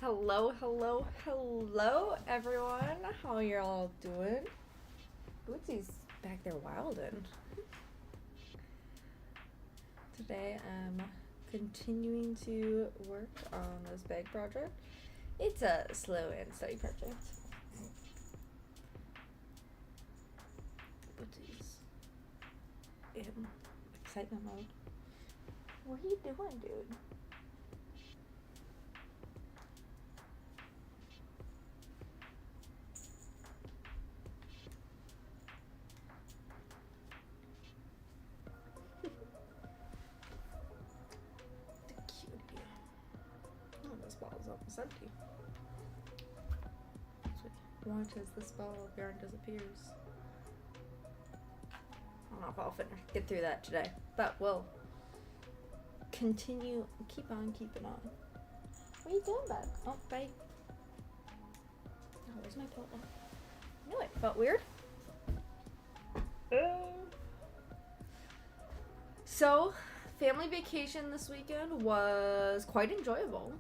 Hello, hello, hello, everyone. How y'all doing? Bootsy's back there wildin'. Today I'm continuing to work on this bag project. It's a slow and steady project. Bootsy's in excitement mode. What are you doing, dude? The cutie. Oh, this ball is almost empty. Watch as this ball of yarn disappears. I don't know if I'll get through that today, but we'll continue, keep on keeping on. What are you doing, bud? Oh, bye. Oh, where's my belt? I knew it felt weird. So, family vacation this weekend was quite enjoyable.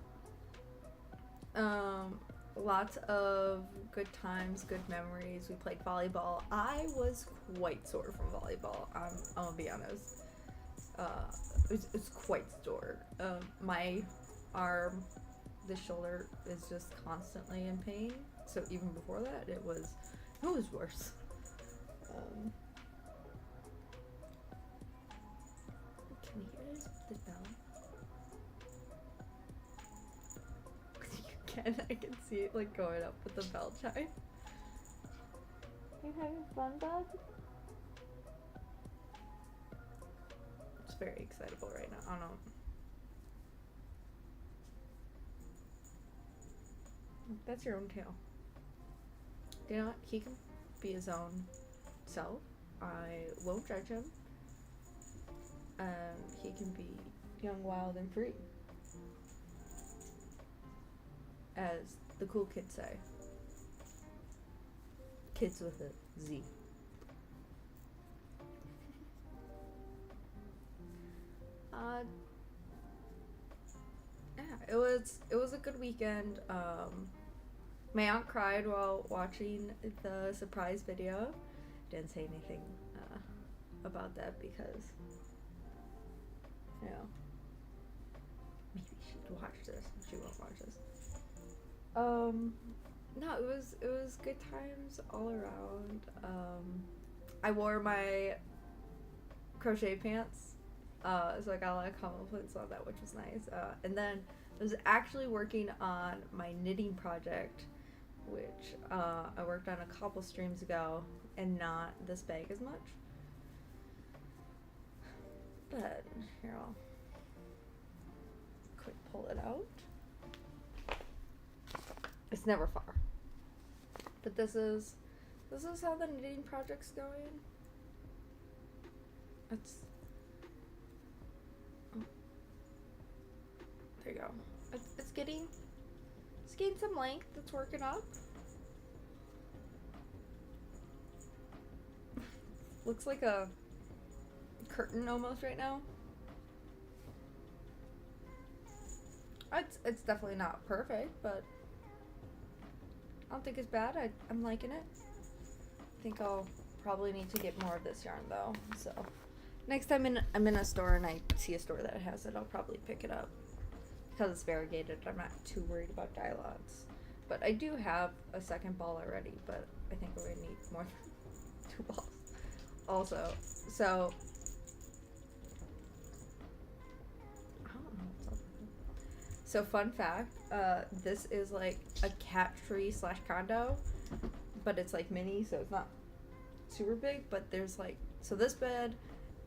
Lots of good times, good memories. We played volleyball. I was quite sore from volleyball. I'm gonna be honest. It's quite sore. My arm, the shoulder is just constantly in pain. So even before that, it was worse. Can you hear the bell? You can. I can see it like going up with the bell chime. You having fun, bud? It's very excitable right now. I don't know. That's your own tail. You know what? He can be his own self. I won't judge him. He can be young, wild, and free. As the cool kids say. Kids with a Z. Yeah, it was a good weekend. My aunt cried while watching the surprise video. Didn't say anything about that because, you know, maybe she'd watch this. She won't watch this. No, it was good times all around. I wore my crochet pants, so I got a lot of compliments on that, which was nice. And then I was actually working on my knitting project, which I worked on a couple streams ago, and not this bag as much. But here, I'll quick pull it out. It's never far. But this is how the knitting project's going. There you go. It's getting some length. It's working up. Looks like a curtain almost right now. It's definitely not perfect, but I don't think it's bad. I'm liking it. I think I'll probably need to get more of this yarn though. So next time I'm in a store and I see a store that has it, I'll probably pick it up. Because it's variegated, I'm not too worried about dye lots. But I do have a second ball already, but I think we're gonna need more than 2 balls. Also, so I don't know what's up. So fun fact, this is like a cat tree / condo, but it's like mini, so it's not super big, but there's like, so this bed,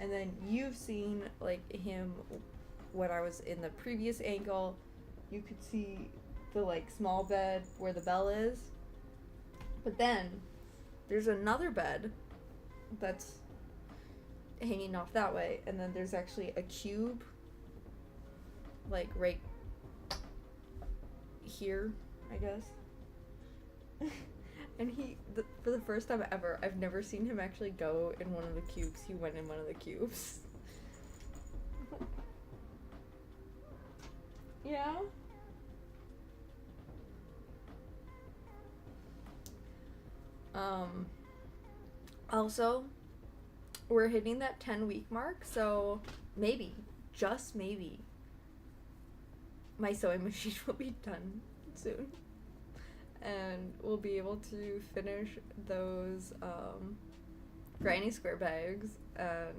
and then you've seen like him when I was in the previous angle, you could see the like small bed where the bell is, but then there's another bed that's hanging off that way, and then there's actually a cube like right here, I guess. And for the first time ever, I've never seen him actually go in one of the cubes. He went in one of the cubes. Yeah? Um, Also, we're hitting that 10-week mark, so maybe, just maybe, my sewing machine will be done soon. And we'll be able to finish those granny square bags and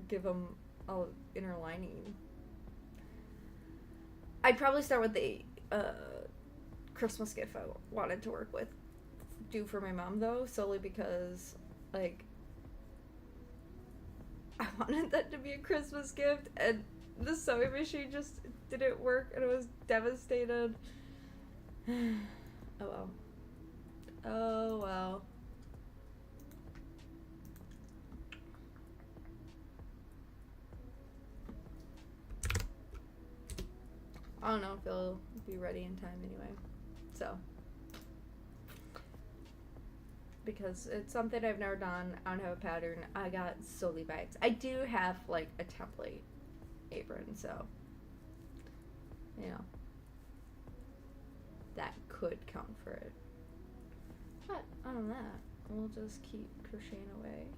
give them a inner lining. I'd probably start with the Christmas gift I wanted to work with, do for my mom though, solely because like I wanted that to be a Christmas gift, and the sewing machine just didn't work, and I was devastated. Oh well. Oh well. I don't know if it'll be ready in time anyway. So, because it's something I've never done, I don't have a pattern. I got solely bags. I do have like a template apron, so you know that could count for it. But other than that, we'll just keep crocheting away.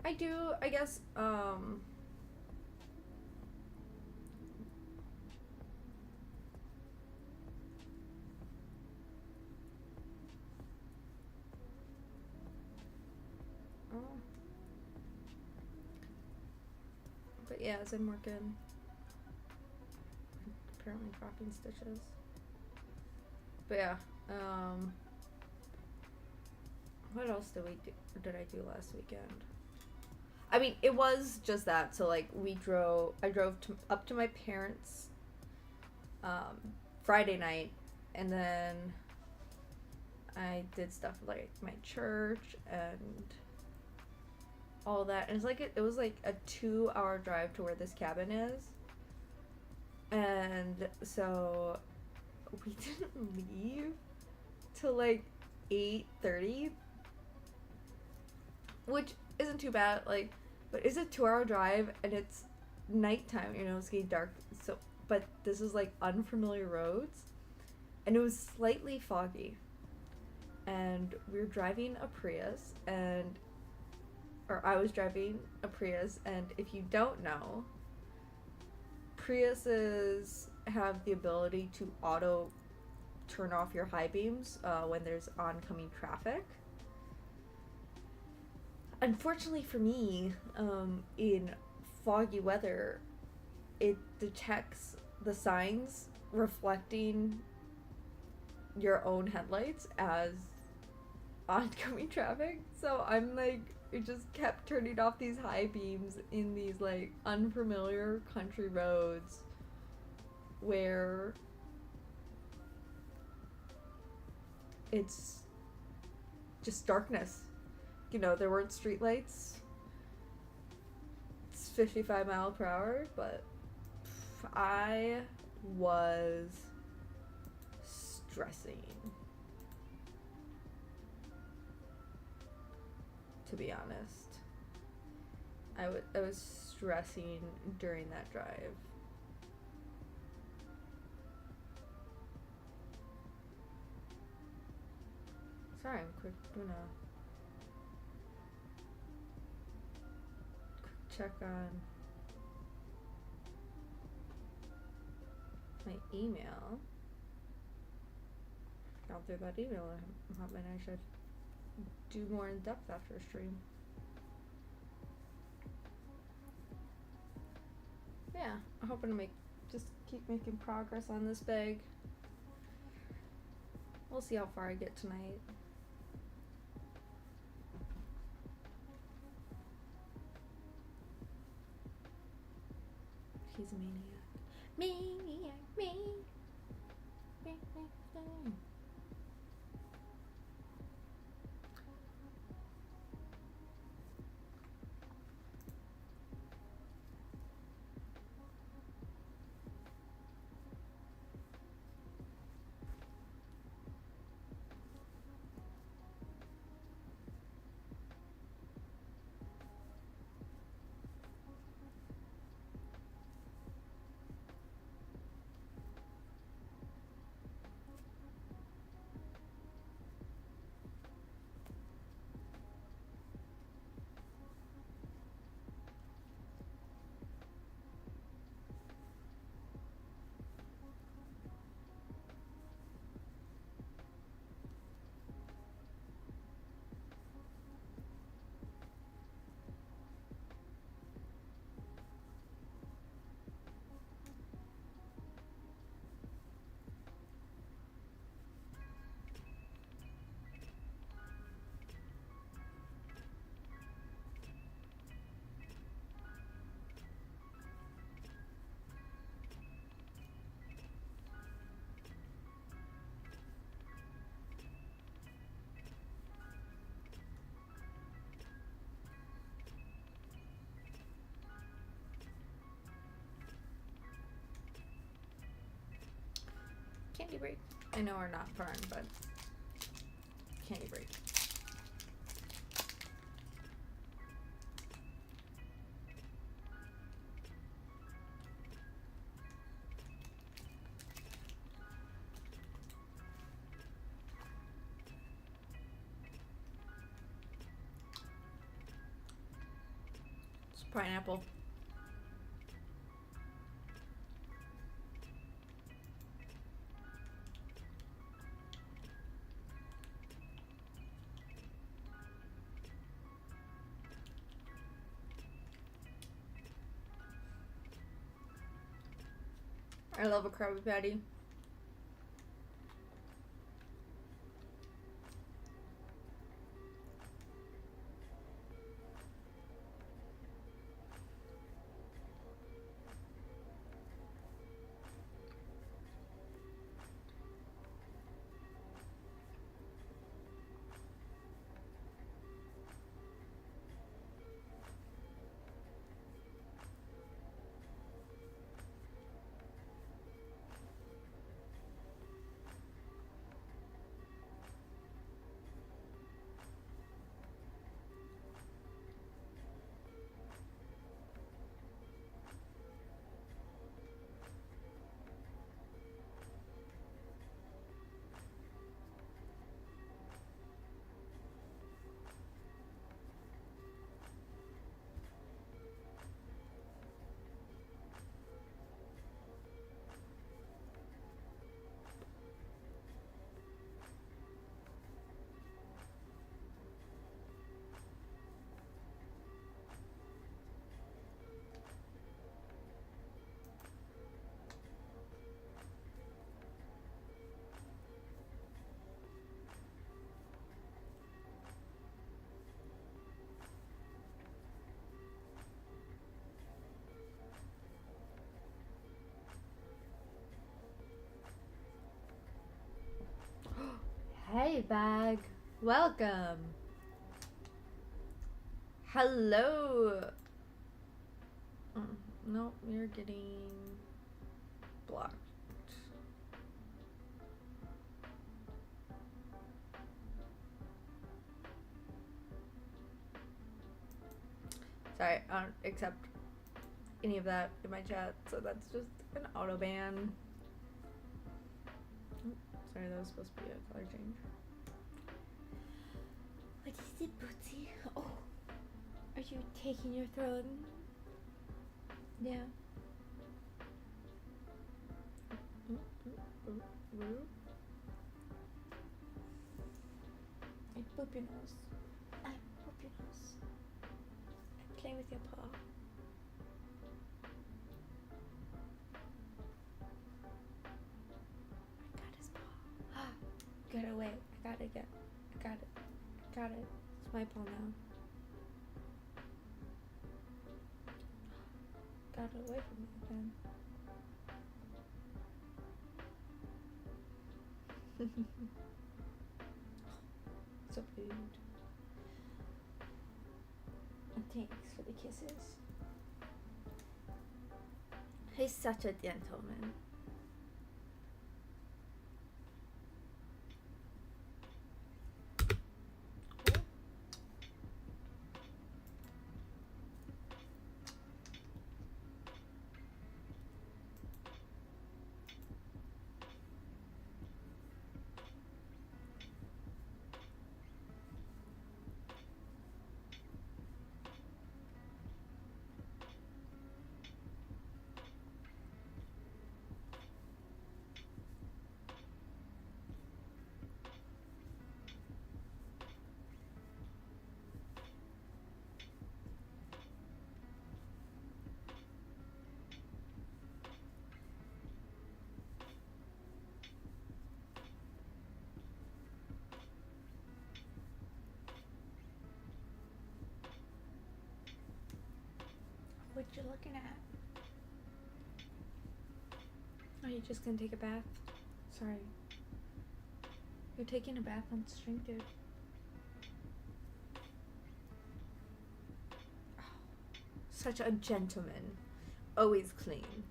I do, I guess, but yeah, as I'm working, apparently dropping stitches. But yeah, what else did I do last weekend? I mean, it was just that. So like, I drove up to my parents' Friday night, and then I did stuff like my church and all that. And it's like it was like a 2-hour drive to where this cabin is, and so we didn't leave till like 8:30, which isn't too bad. Like, but it's a 2-hour drive and it's nighttime. You know, it's getting dark. So, but this is like unfamiliar roads, and it was slightly foggy. And we were driving a Prius, or I was driving a Prius, and if you don't know, Priuses have the ability to auto turn off your high beams when there's oncoming traffic. Unfortunately for me, in foggy weather, it detects the signs reflecting your own headlights as oncoming traffic. So I'm like, it just kept turning off these high beams in these like unfamiliar country roads where it's just darkness. You know, there weren't streetlights. It's 55 mile per hour, but I was stressing, to be honest. I was stressing during that drive. Sorry, I'm doing a quick check on my email. Got through that email. I'm hoping I should do more in depth after a stream. Yeah, I'm hoping to just keep making progress on this bag. We'll see how far I get tonight. He's a maniac. Maniac. Candy break. I know we're not fern, but candy break. It's pineapple. I love a Krabby Patty. Hey, bag. Welcome. Hello. Nope, you're getting blocked. Sorry, I don't accept any of that in my chat, so that's just an auto ban. Sorry, that was supposed to be a color change. What is it, Bootsy? Oh, are you taking your throne? Yeah. I poop your nose. I poop your nose. I play with your paw. I got his paw. Get away. I got it. I got it. I got it. It's my paw now. Got it away from me again. So rude. And thanks for the kisses. He's such a gentleman. What you looking at? Are you just gonna take a bath? Sorry. You're taking a bath on stream, dude. Oh, such a gentleman. Always clean.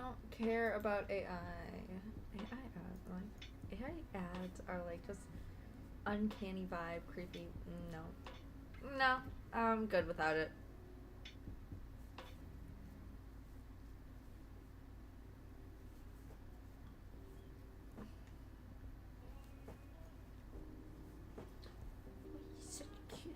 don't care about AI. AI ads are like just uncanny vibe, creepy. No, I'm good without it. He's such a cutie.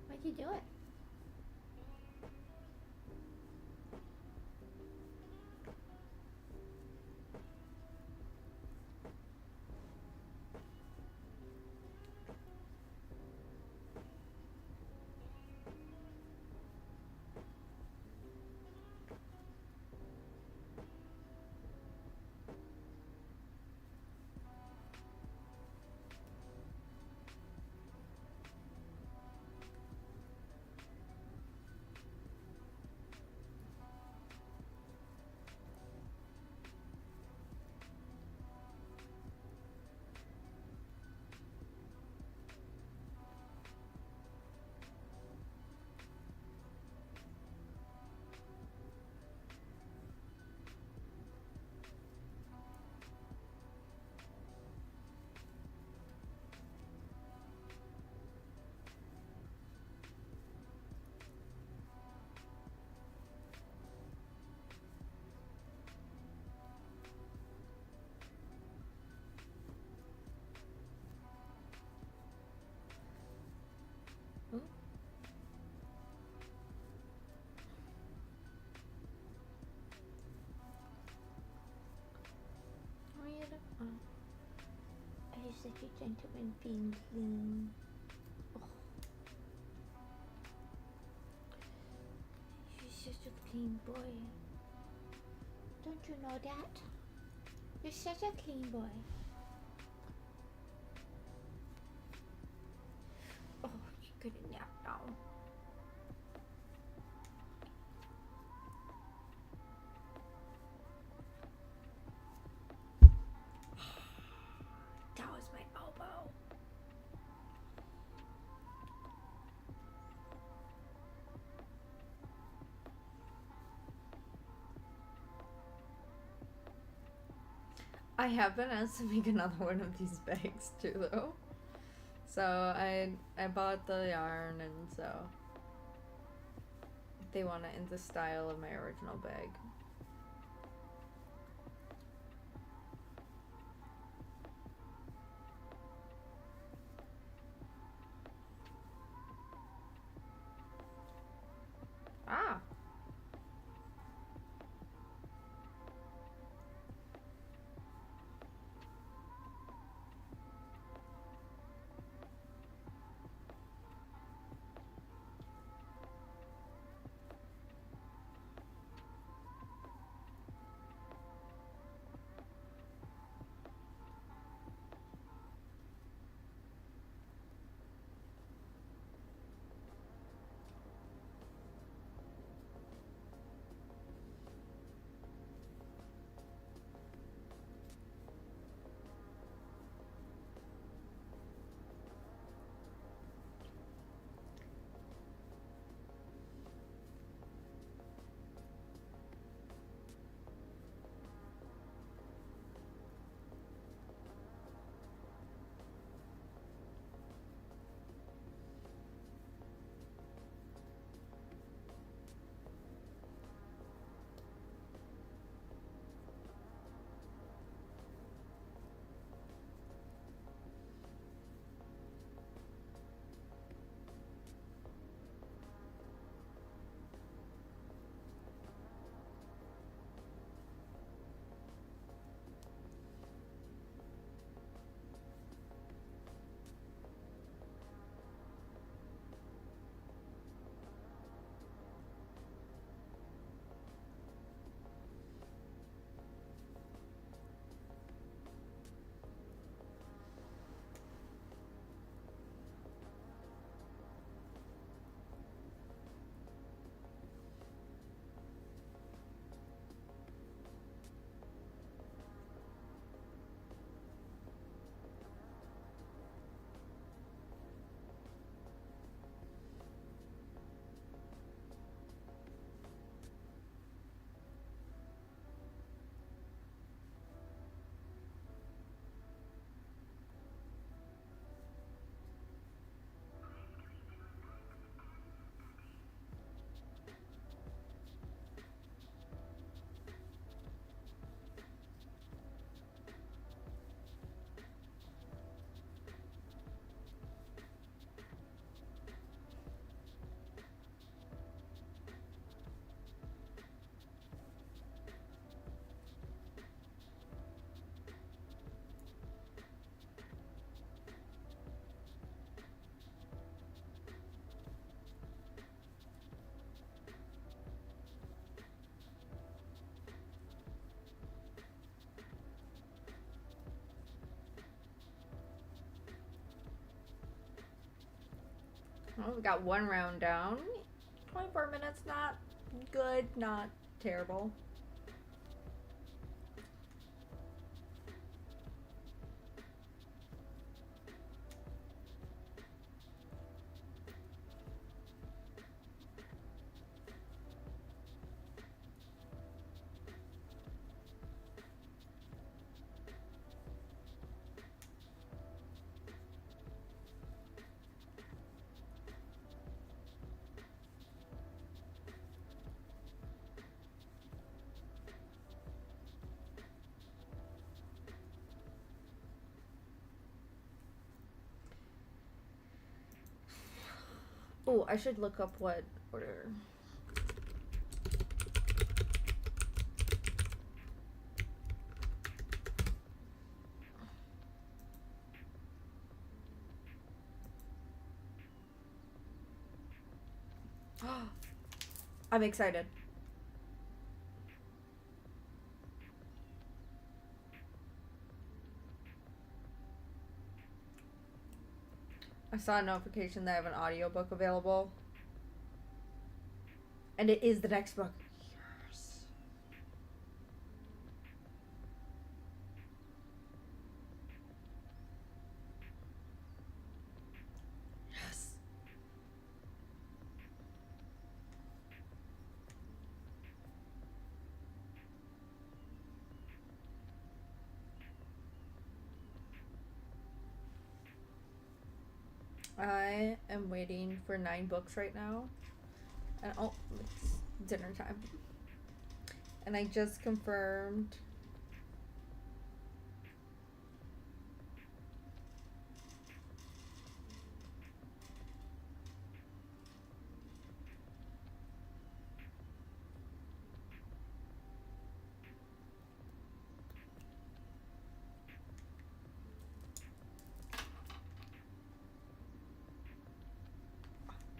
Why'd you do it? Ooh. Oh. Are you such a gentleman being clean? Oh. You're such a clean boy. Don't you know that? You're such a clean boy. Oh, you could have napped now. That was my elbow. I have been asked to make another one of these bags too, though. So I bought the yarn, and so they want it in the style of my original bag. Ah. Well, we got one round down. 24 minutes, not good, not terrible. Oh, I should look up what order. I'm excited. I saw a notification that I have an audiobook available. And it is the next book. Yes. Yes. I am waiting for 9 books right now. And oh, it's dinner time. And I just confirmed.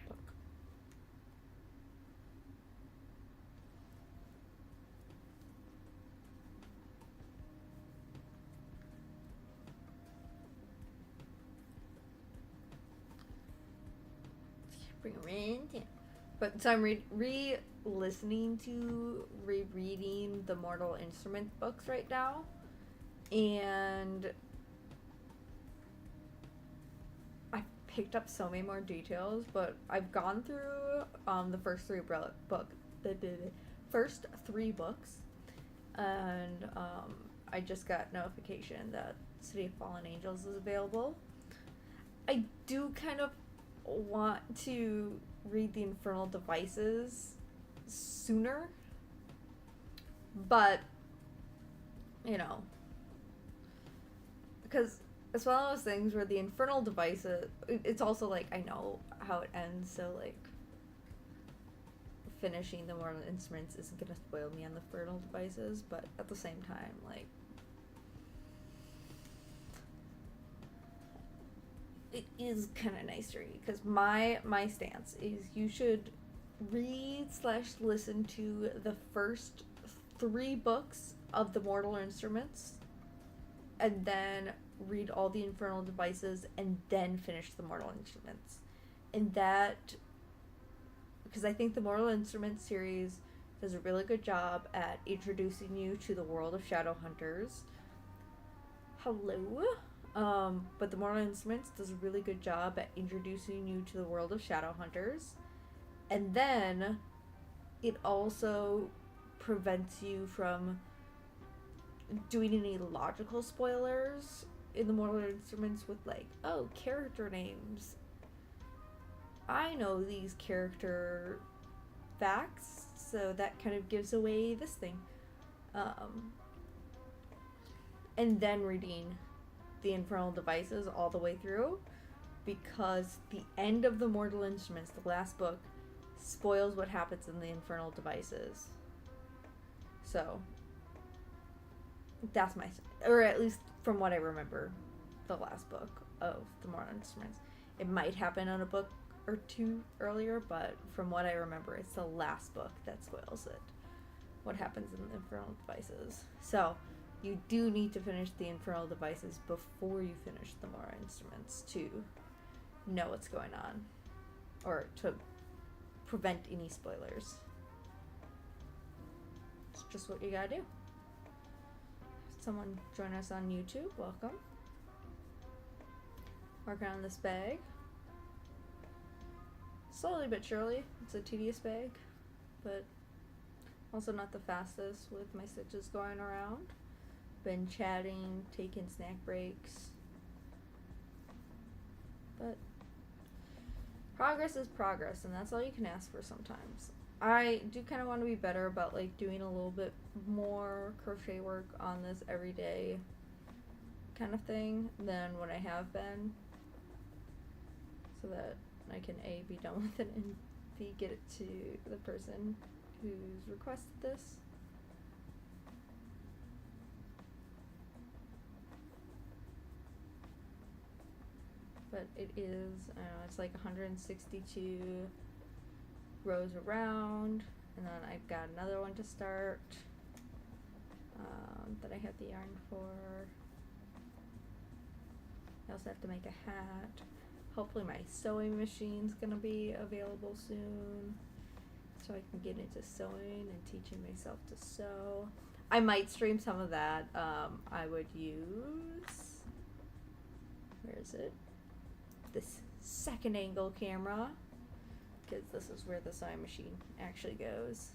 Book. Bring it in. But so I'm re-listening to, rereading the Mortal Instruments books right now. And I picked up so many more details, but I've gone through the first 3 first 3 books, and I just got notification that City of Fallen Angels is available. I do kind of want to read the Infernal Devices sooner, but you know, because it's one of those things where the Infernal Devices, it's also like I know how it ends, so like finishing the Mortal Instruments isn't gonna spoil me on the Infernal Devices, but at the same time, like it is kind of nice to read, because my stance is you should read/listen to the first 3 books of the Mortal Instruments, and then read all the Infernal Devices, and then finish the Mortal Instruments. And that, because I think the Mortal Instruments series does a really good job at introducing you to the world of Shadowhunters. Hello. But the Mortal Instruments does a really good job at introducing you to the world of Shadowhunters. And then it also prevents you from doing any logical spoilers in the Mortal Instruments with like, oh, character names. I know these character facts, so that kind of gives away this thing. And then reading the Infernal Devices all the way through, because the end of the Mortal Instruments, the last book, spoils what happens in the Infernal Devices. So that's my, or at least from what I remember, the last book of the Mortal Instruments. It might happen on a book or 2 earlier, but from what I remember, it's the last book that spoils it. What happens in the Infernal Devices. So you do need to finish the Infernal Devices before you finish the Mortal Instruments to know what's going on. or to prevent any spoilers. It's just what you gotta do. Someone join us on YouTube, welcome. Working on this bag. Slowly but surely, it's a tedious bag, but also not the fastest with my stitches going around. Been chatting, taking snack breaks. But progress is progress, and that's all you can ask for sometimes. I do kind of want to be better about like doing a little bit more crochet work on this everyday kind of thing than what I have been, so that I can A, be done with it, and B, get it to the person who's requested this. But it is, I don't know, it's like 162 rows around, and then I've got another one to start that I have the yarn for. I also have to make a hat. Hopefully my sewing machine's gonna be available soon, so I can get into sewing and teaching myself to sew. I might stream some of that. I would use, where is it? This second angle camera, because this is where the sewing machine actually goes,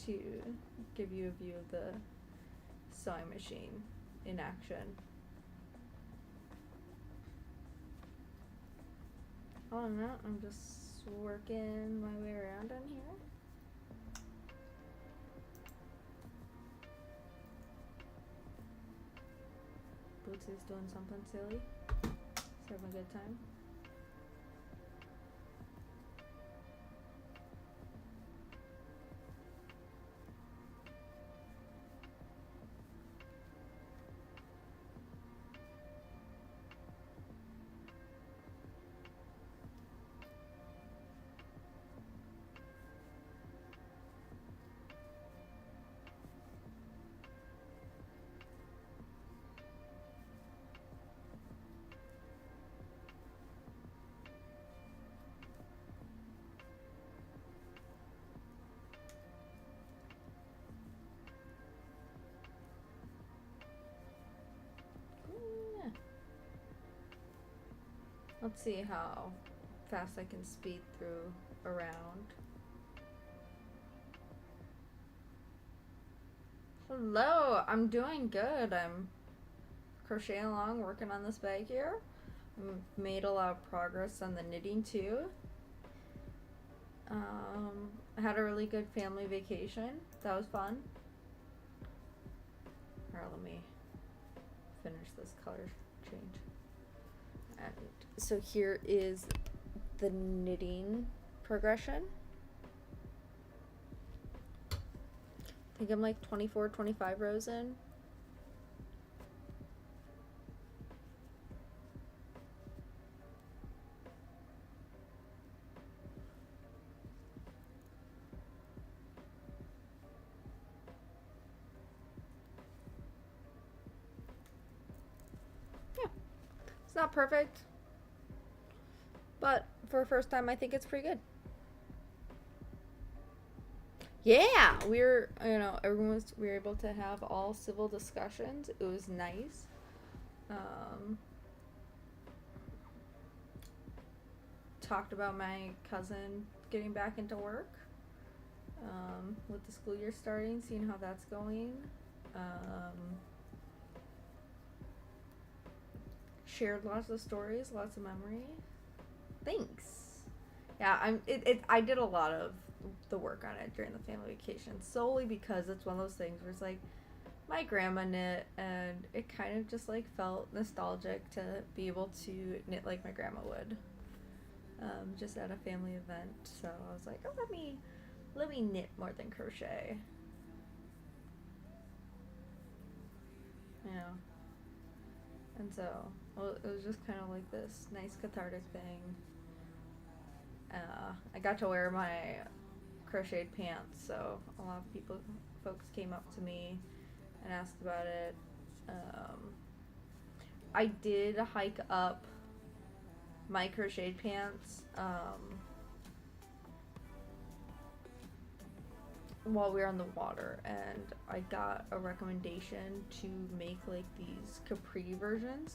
to give you a view of the sewing machine in action. Other than that, I'm just working my way around on here. Boots is doing something silly. He's having a good time. Let's see how fast I can speed through around. Hello, I'm doing good. I'm crocheting along, working on this bag here. I've made a lot of progress on the knitting too. I had a really good family vacation. That was fun. Alright, let me finish this color change. And so here is the knitting progression. I think I'm like 24, 25 rows in. Yeah, it's not perfect, but for a first time, I think it's pretty good. Yeah, we were able to have all civil discussions. It was nice. Talked about my cousin getting back into work, with the school year starting, seeing how that's going. Shared lots of stories, lots of memory. Thanks. Yeah, I did a lot of the work on it during the family vacation, solely because it's one of those things where it's like my grandma knit, and it kind of just like felt nostalgic to be able to knit like my grandma would, just at a family event. So I was like, oh, let me knit more than crochet. Yeah. And so, well, it was just kind of like this nice cathartic thing. I got to wear my crocheted pants, so a lot of folks came up to me and asked about it. I did hike up my crocheted pants while we were on the water, and I got a recommendation to make like these capri versions.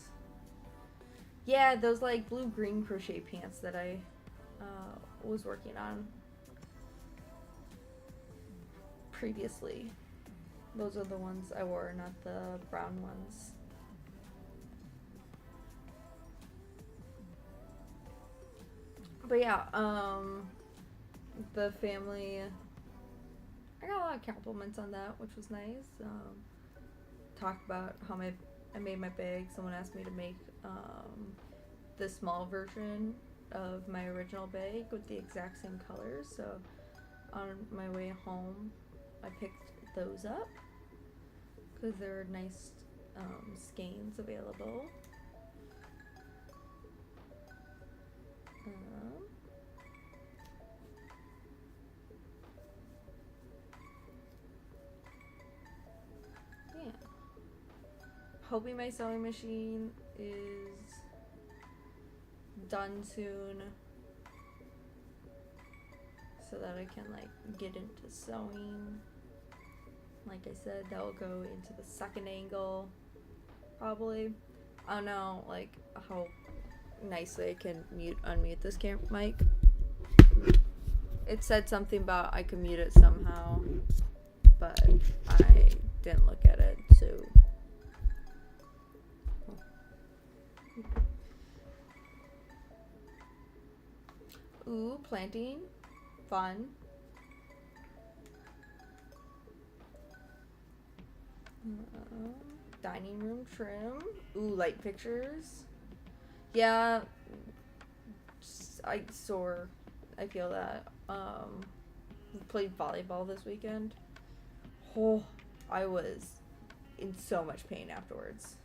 Yeah, those like blue-green crochet pants that I was working on previously. Those are the ones I wore, not the brown ones. But yeah, the family, I got a lot of compliments on that, which was nice. Talked about how I made my bag. Someone asked me to make the small version of my original bag with the exact same colors. So on my way home, I picked those up because there are nice skeins available. Yeah. Hoping my sewing machine is done soon so that I can like get into sewing. Like I said, that will go into the second angle probably. I don't know like how nicely I can unmute this mic. It said something about I could mute it somehow, but I didn't look at it, so ooh, planting, fun. Dining room trim. Ooh, light pictures. Yeah, I feel that. Played volleyball this weekend. Oh, I was in so much pain afterwards.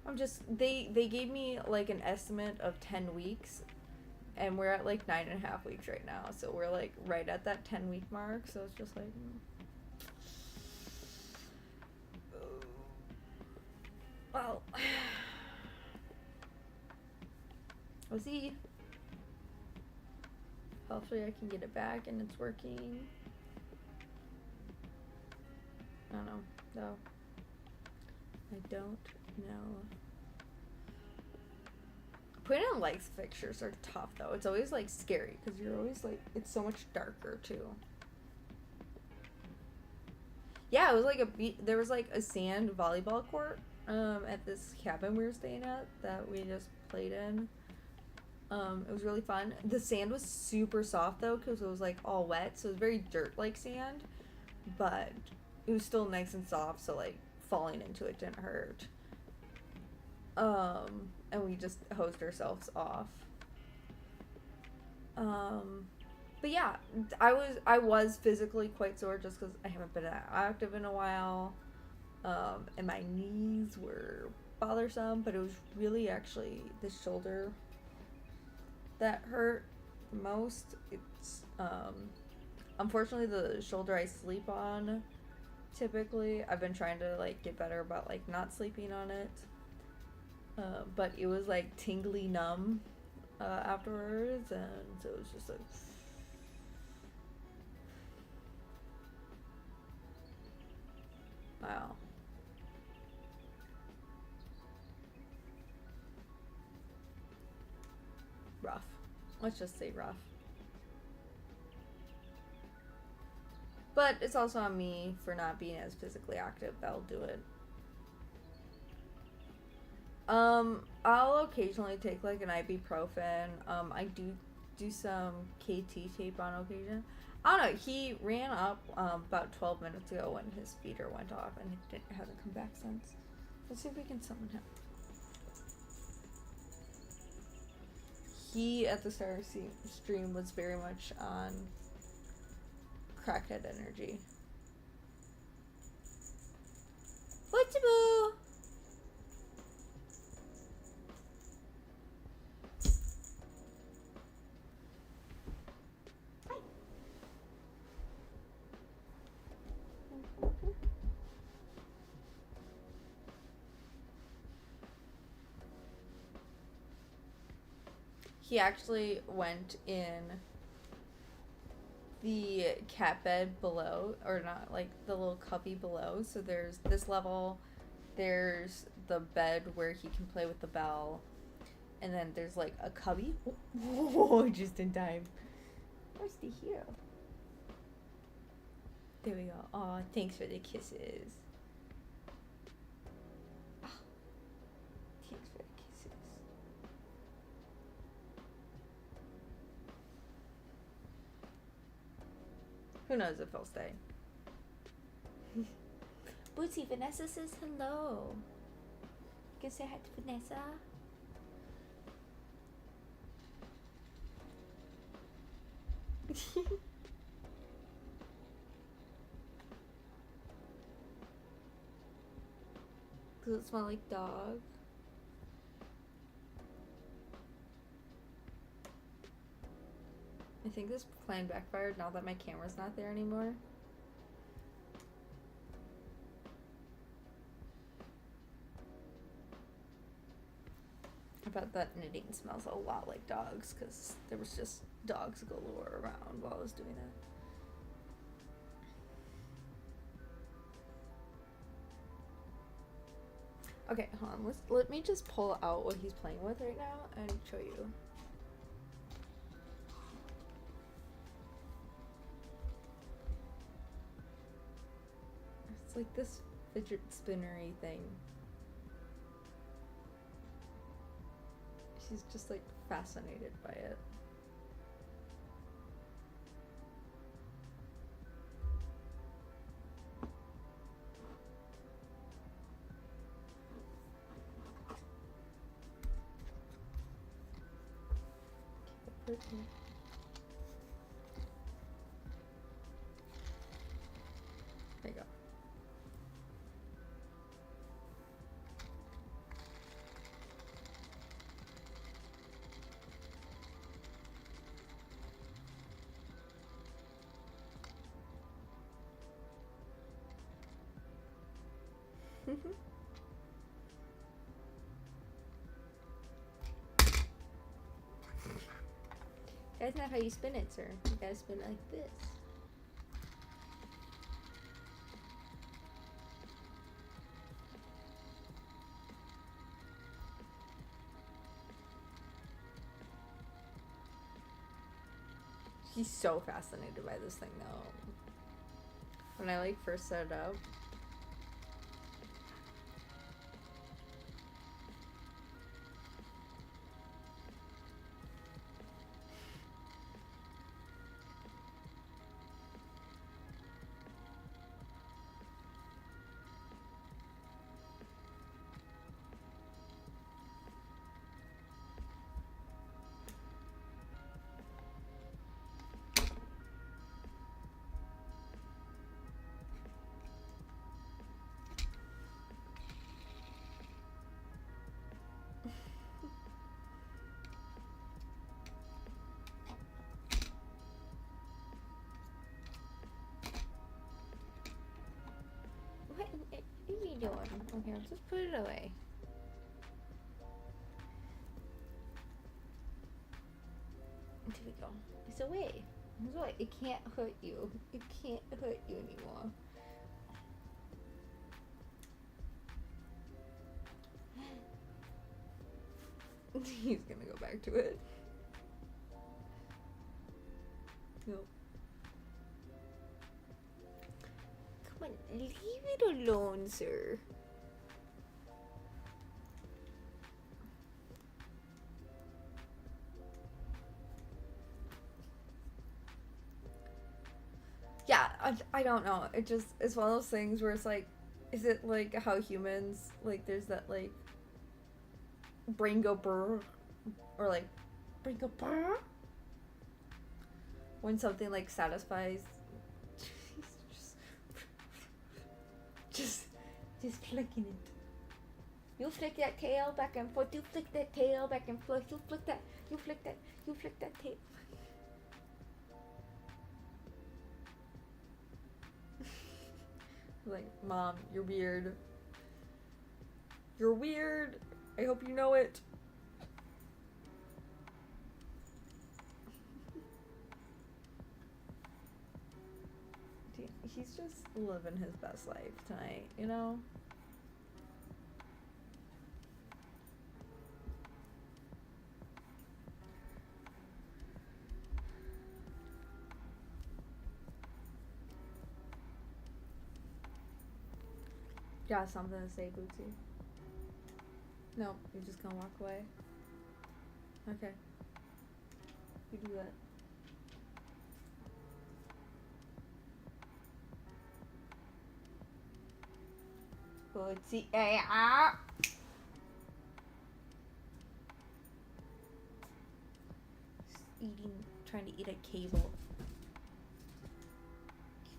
I'm just, they gave me like an estimate of 10 weeks, and we're at like 9.5 weeks right now, so we're like right at that 10-week mark, so it's just like, well, we'll see. Hopefully I can get it back and it's working. I don't know, though. I don't know. Putting on lights fixtures are tough, though. It's always like scary because you're always like, it's so much darker too. Yeah, it was like there was like a sand volleyball court at this cabin we were staying at that we just played in. It was really fun. The sand was super soft though because it was like all wet, so it was very dirt-like sand, but it was still nice and soft, so like falling into it didn't hurt. And we just hosed ourselves off. But yeah, I was physically quite sore just because I haven't been active in a while, and my knees were bothersome, but it was really actually the shoulder that hurt most. It's unfortunately the shoulder I sleep on typically. I've been trying to like get better about like not sleeping on it, but it was like tingly numb afterwards, and so it was just like wow. Rough. Let's just say rough. But it's also on me for not being as physically active. That'll do it. I'll occasionally take like an ibuprofen. I do some KT tape on occasion. I don't know. He ran up about 12 minutes ago when his feeder went off, and it hasn't come back since. Let's see if we can summon him. He, at the start of the stream, was very much on crackhead energy. What's up, boo? he actually went in the cat bed below, or not, like the little cubby below. So there's this level, there's the bed where he can play with the bell, and then there's like a cubby. Oh, just in time. Where's the hero? There we go. Aw, thanks for the kisses. Oh, thanks for the kisses. Who knows if he'll stay? Bootsy, Vanessa says hello. You can say hi to Vanessa. Does it smell like dog? I think this plan backfired now that my camera's not there anymore. I bet that knitting smells a lot like dogs because there was just dogs galore around while I was doing it. Okay, hold on. Let me just pull out what he's playing with right now and show you. It's like this fidget spinnery thing. She's just like fascinated by it. There you go. That's not how you spin it, sir. You gotta spin it like this. He's so fascinated by this thing, though. When I like first set it up, what are you doing? Okay, I'll just put it away. There we go. It's away. It's away. It can't hurt you. It can't hurt you anymore. He's gonna go back to it. Nope. Come on, leave it alone, sir. Yeah, I don't know. It's one of those things where it's like, is it like how humans, like, there's that, like, brain go brr, or like, brain go brr? When something, like, satisfies, just flicking it. You flick that tail back and forth, you flick that tail back and forth, you flick that tail. Like, Mom, you're weird. You're weird. I hope you know it. he's just living his best life tonight, you know? Got something to say, Bootsy? No, you're just gonna walk away. Okay. You do that. Bootsy, trying to eat a cable.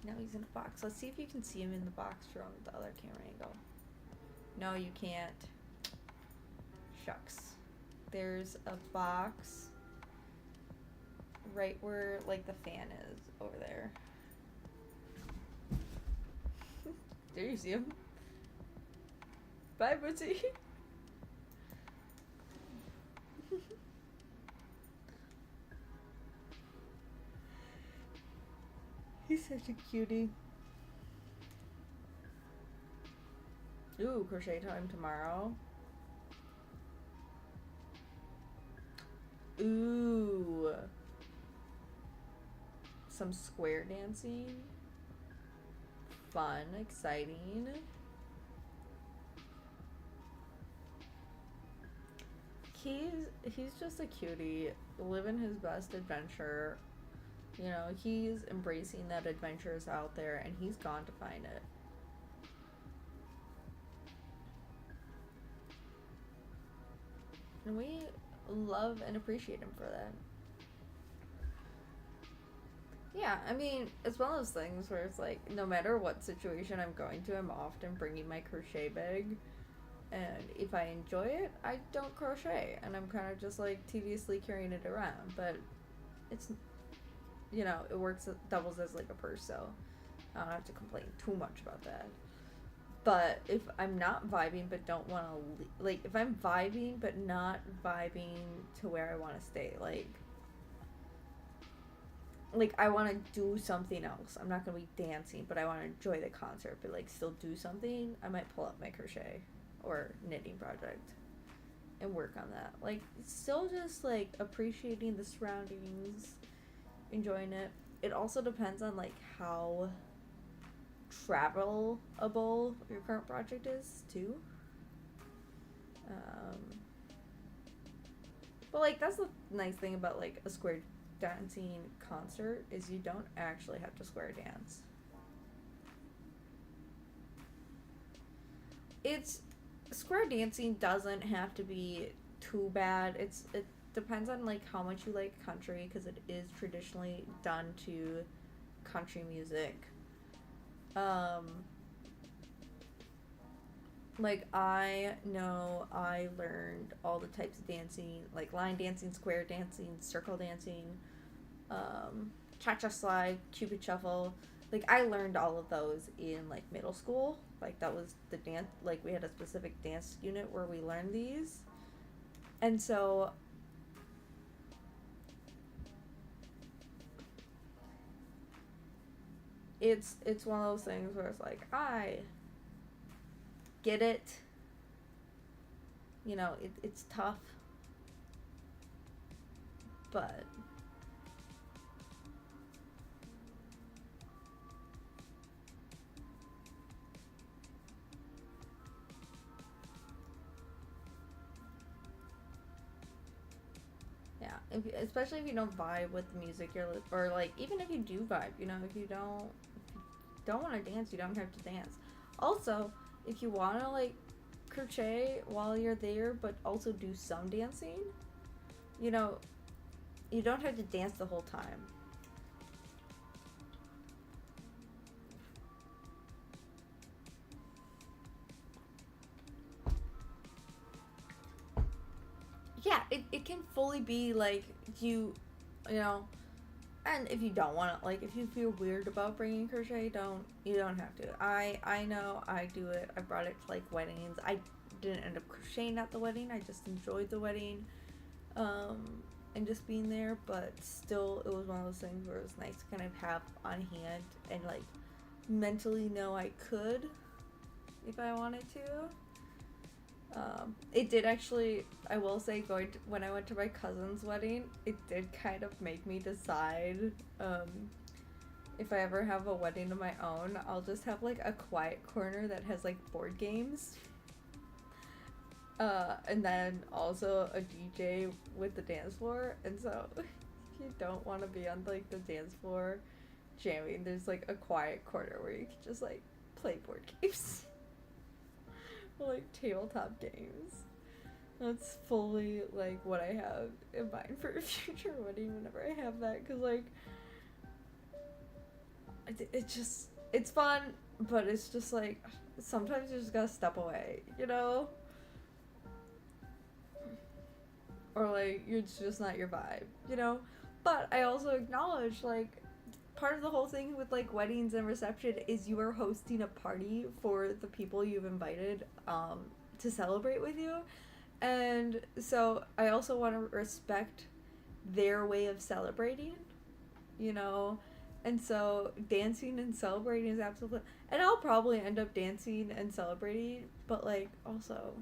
Now he's in a box. Let's see if you can see him in the box from the other camera angle. No, you can't. Shucks. There's a box right where, like, the fan is over there. There you see him. Bye, Bootsy. He's such a cutie. Ooh, crochet time tomorrow. Ooh. Some square dancing. Fun, exciting. He's just a cutie, living his best adventure. You know, he's embracing that adventure is out there, and he's gone to find it. And we love and appreciate him for that. Yeah, I mean, it's one of those things where it's like, no matter what situation I'm going to, I'm often bringing my crochet bag. And if I enjoy it, I don't crochet. And I'm kind of just like tediously carrying it around. But it's, you know, it works, doubles as like a purse, so I don't have to complain too much about that. But if I'm not vibing but don't want to, like, if I'm vibing but not vibing to where I want to stay, like I want to do something else. I'm not going to be dancing, but I want to enjoy the concert, but, like, still do something. I might pull up my crochet or knitting project and work on that. Like, still just, like, appreciating the surroundings, enjoying it. It also depends on, like, how travelable your current project is, too. But, like, that's the nice thing about, like, a square dancing concert is you don't actually have to square dance. It's square dancing doesn't have to be too bad. It depends on, like, how much you like country, because it is traditionally done to country music. Like, I know I learned all the types of dancing, like line dancing, square dancing, circle dancing, cha-cha slide, cupid shuffle. Like, I learned all of those in, like, middle school. Like, that was the dance, like, we had a specific dance unit where we learned these. And so it's one of those things where it's like, I get it. You know, it's tough. But yeah, especially if you don't vibe with the music or, like, even if you do vibe, you know, if you don't want to dance, you don't have to dance. Also, if you want to, like, crochet while you're there but also do some dancing, you know, you don't have to dance the whole time. Yeah, it can fully be like you know, and if you don't want to, like, if you feel weird about bringing crochet, you don't have to. I know I do it. I brought it to, like, weddings. I didn't end up crocheting at the wedding. I just enjoyed the wedding, and just being there. But still, it was one of those things where it was nice to kind of have on hand and, like, mentally know I could if I wanted to. It did actually, I will say, when I went to my cousin's wedding, it did kind of make me decide if I ever have a wedding of my own, I'll just have like a quiet corner that has like board games. And then also a DJ with the dance floor. And so if you don't want to be on like the dance floor jamming, there's like a quiet corner where you can just like play board games. Like tabletop games. That's fully like what I have in mind for a future wedding whenever I have that, because like it's fun, but it's just like sometimes you just gotta step away, you know, or like it's just not your vibe, you know. But I also acknowledge like part of the whole thing with like weddings and reception is you are hosting a party for the people you've invited to celebrate with you. And so I also want to respect their way of celebrating, you know. And so dancing and celebrating is absolutely, and I'll probably end up dancing and celebrating, but like also,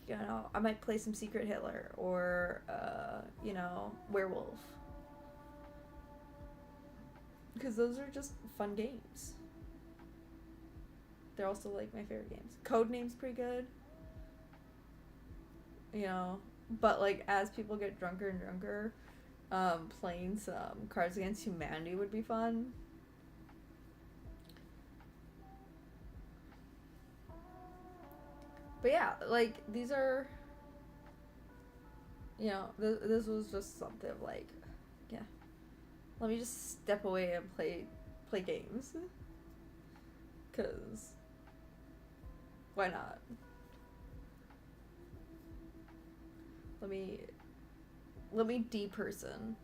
you know, I might play some Secret Hitler or you know, Werewolf, because those are just fun games. They're also like my favorite games. Codename's pretty good, you know, but like as people get drunker and drunker, playing some Cards Against Humanity would be fun. But yeah, like these are, you know, this was just something like, yeah, let me just step away and play games, cause why not? Let me deperson.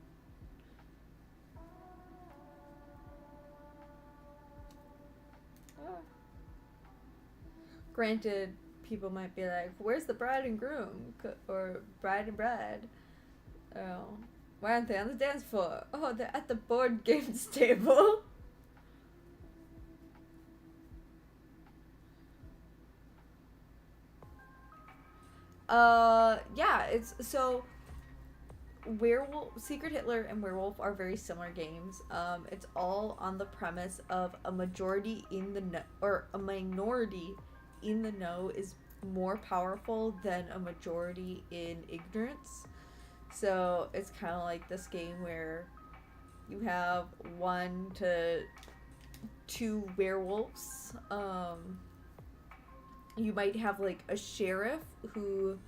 Granted, people might be like, where's the bride and groom? Or bride and bride? Oh, why aren't they on the dance floor? Oh, they're at the board games table. Yeah, it's so Secret Hitler and Werewolf are very similar games. It's all on the premise of a majority in the or a minority in the know is more powerful than a majority in ignorance. So it's kind of like this game where you have 1 to 2 werewolves. You might have like a sheriff who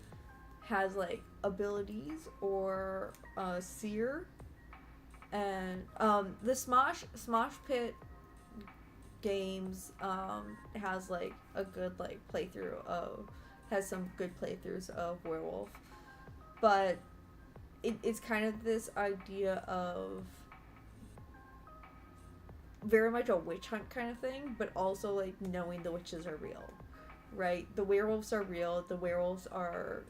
has like abilities, or a seer, and the Smosh Pit games has like a good like playthrough of has some good playthroughs of Werewolf, but it's kind of this idea of very much a witch hunt kind of thing, but also like knowing the witches are real, right? The werewolves are real. The werewolves are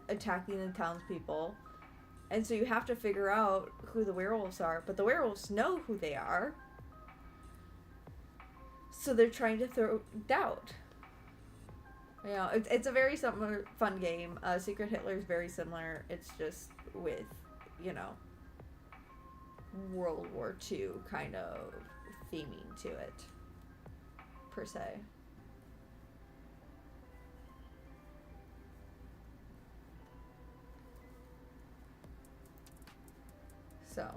attacking the townspeople, and so you have to figure out who the werewolves are, but the werewolves know who they are, so they're trying to throw doubt. You know, it's a very similar fun game. Secret Hitler is very similar. It's just with, you know, World War II kind of theming to it, per se. So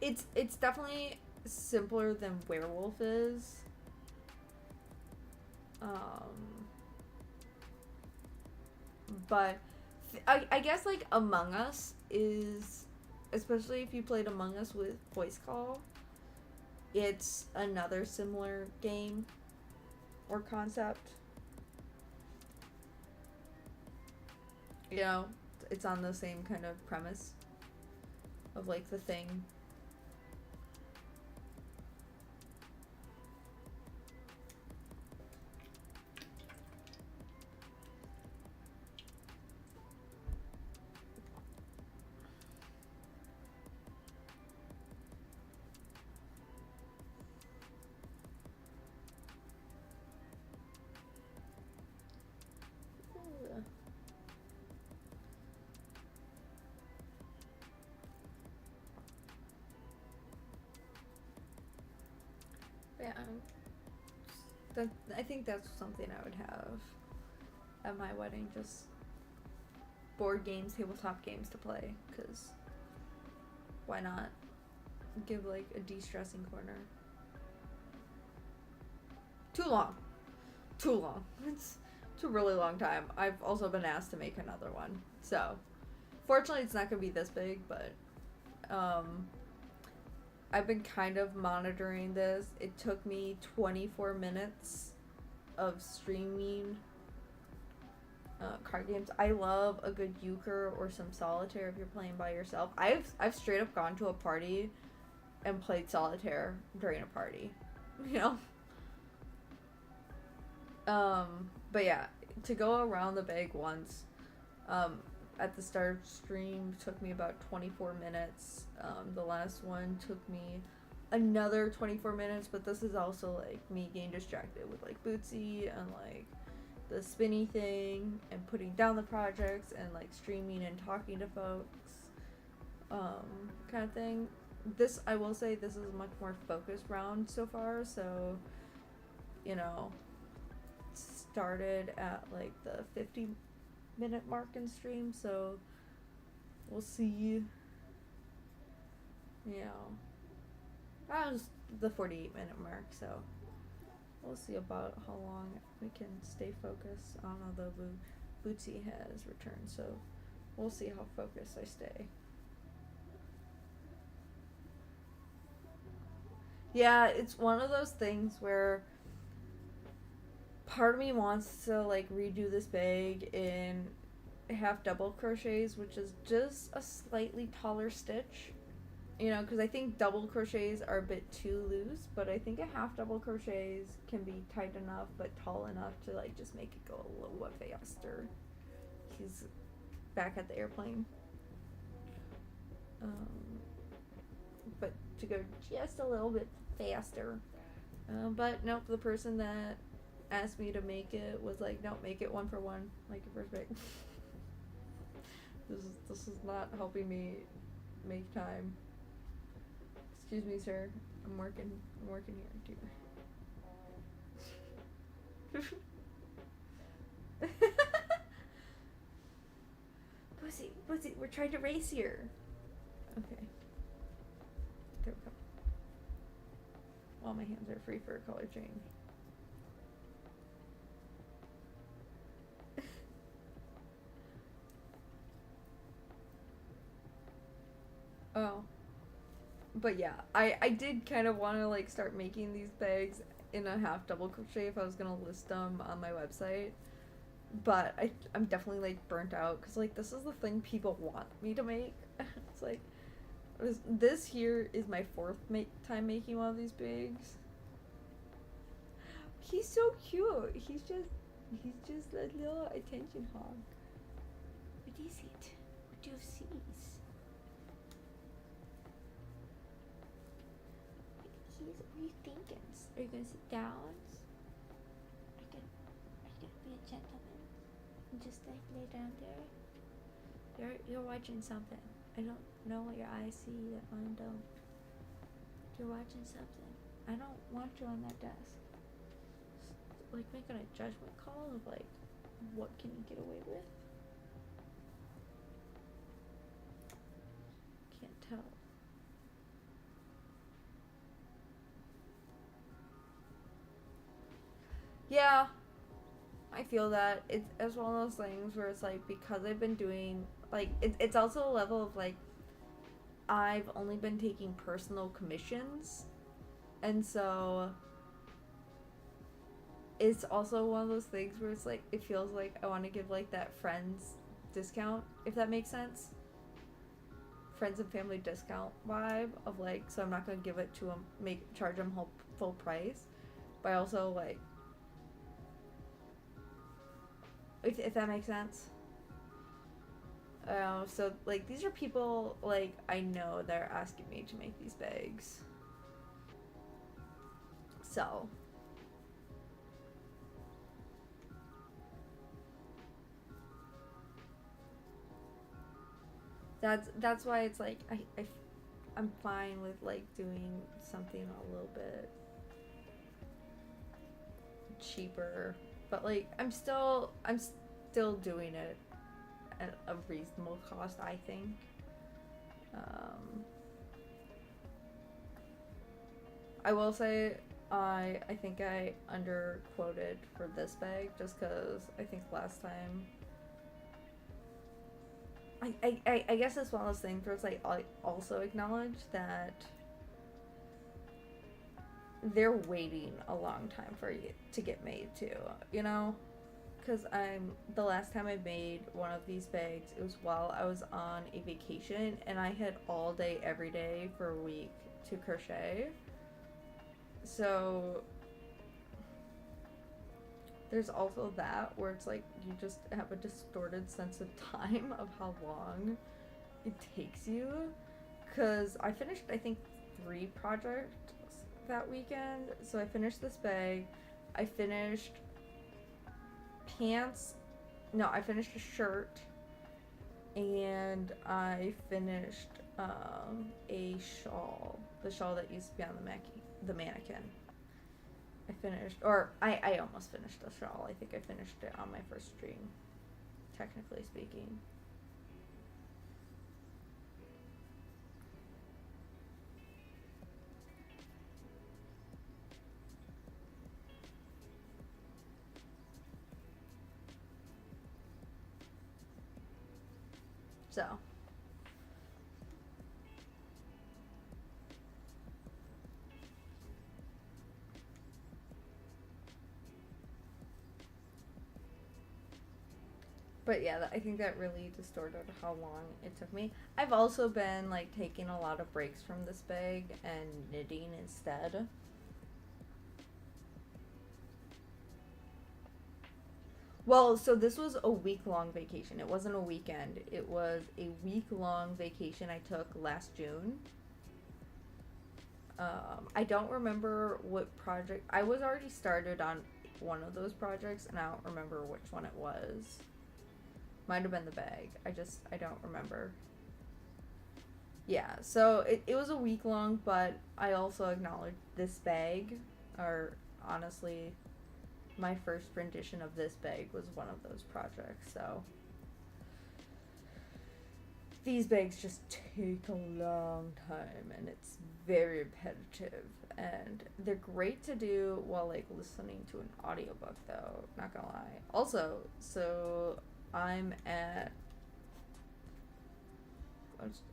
it's definitely simpler than Werewolf is. But I guess like Among Us is, especially if you played Among Us with voice call, it's another similar game or concept. You know, it's on the same kind of premise of like the thing. That I think that's something I would have at my wedding. Just board games, tabletop games to play. Cause why not give like a de-stressing corner? Too long. Too long. It's a really long time. I've also been asked to make another one. So, fortunately, it's not going to be this big, but I've been kind of monitoring this. It took me 24 minutes of streaming card games. I love a good euchre or some solitaire if you're playing by yourself. I've straight up gone to a party and played solitaire during a party. You know? But yeah, to go around the bag once, at the start of stream took me about 24 minutes. The last one took me another 24 minutes, but this is also like me getting distracted with like Bootsy and like the spinny thing and putting down the projects and like streaming and talking to folks, kind of thing. This, I will say, this is a much more focused round so far, so, you know, started at like the 50-minute mark in stream, so we'll see, you know, that was the 48-minute mark, so we'll see about how long we can stay focused on, although Bootsy has returned, so we'll see how focused I stay. Yeah, it's one of those things where part of me wants to like redo this bag in half double crochets, which is just a slightly taller stitch, you know, because I think double crochets are a bit too loose, but I think a half double crochets can be tight enough but tall enough to like just make it go a little bit faster. He's back at the airplane. But to go just a little bit faster. But nope, the person that asked me to make it was like, nope, make it 1 for 1, like your first bag. This is not helping me make time. Excuse me, sir. I'm working here too. Pussy, we're trying to race here. Okay. There we go. All my hands are free for a color change. Oh. But yeah, I did kind of want to like start making these bags in a half double crochet if I was gonna list them on my website. But I'm definitely like burnt out because like this is the thing people want me to make. It's like this here is my 4th time making one of these bags. He's so cute. He's just a little attention hog. What is it? What do you see? What are you thinking? Are you gonna sit down? Are you gonna be a gentleman and just like lay down there? You're watching something. I don't know what your eyes see that mine don't. You're watching something. I don't want you on that desk. Like making a judgment call of like what can you get away with? Can't tell. Yeah, I feel that it's one of those things where it's like because I've been doing like it's also a level of like I've only been taking personal commissions, and so it's also one of those things where it's like it feels like I want to give like that friends discount, if that makes sense. Friends and family discount vibe of like, so I'm not gonna give it to them, charge them full price, but I also like, if that makes sense. So like these are people like I know they're asking me to make these bags. So that's why it's like I'm fine with like doing something a little bit cheaper, but like I'm still doing it at a reasonable cost, I think. I will say I think I underquoted for this bag just because I think last time I guess it's one of those things where it's like I also acknowledge that they're waiting a long time for it to get made too, you know? Because the last time I made one of these bags, it was while I was on a vacation and I had all day every day for a week to crochet. So there's also that where it's like you just have a distorted sense of time of how long it takes you. Because I finished, I think, 3 projects that weekend. So I finished this bag. I finished pants. No, I finished a shirt. And I finished a shawl. The shawl that used to be on the mannequin. I finished, or I almost finished the shawl. I think I finished it on my first stream, technically speaking. So. But yeah, I think that really distorted how long it took me. I've also been like taking a lot of breaks from this bag and knitting instead. Well, so this was a week-long vacation. It wasn't a weekend. It was a week-long vacation I took last June. I don't remember what project. I was already started on one of those projects, and I don't remember which one it was. Might have been the bag. I don't remember. Yeah, so it was a week long, but I also acknowledge this bag, or honestly, my first rendition of this bag was one of those projects, so. These bags just take a long time, and it's very repetitive, and they're great to do while, like, listening to an audiobook, though, not gonna lie. Also, so I'm at,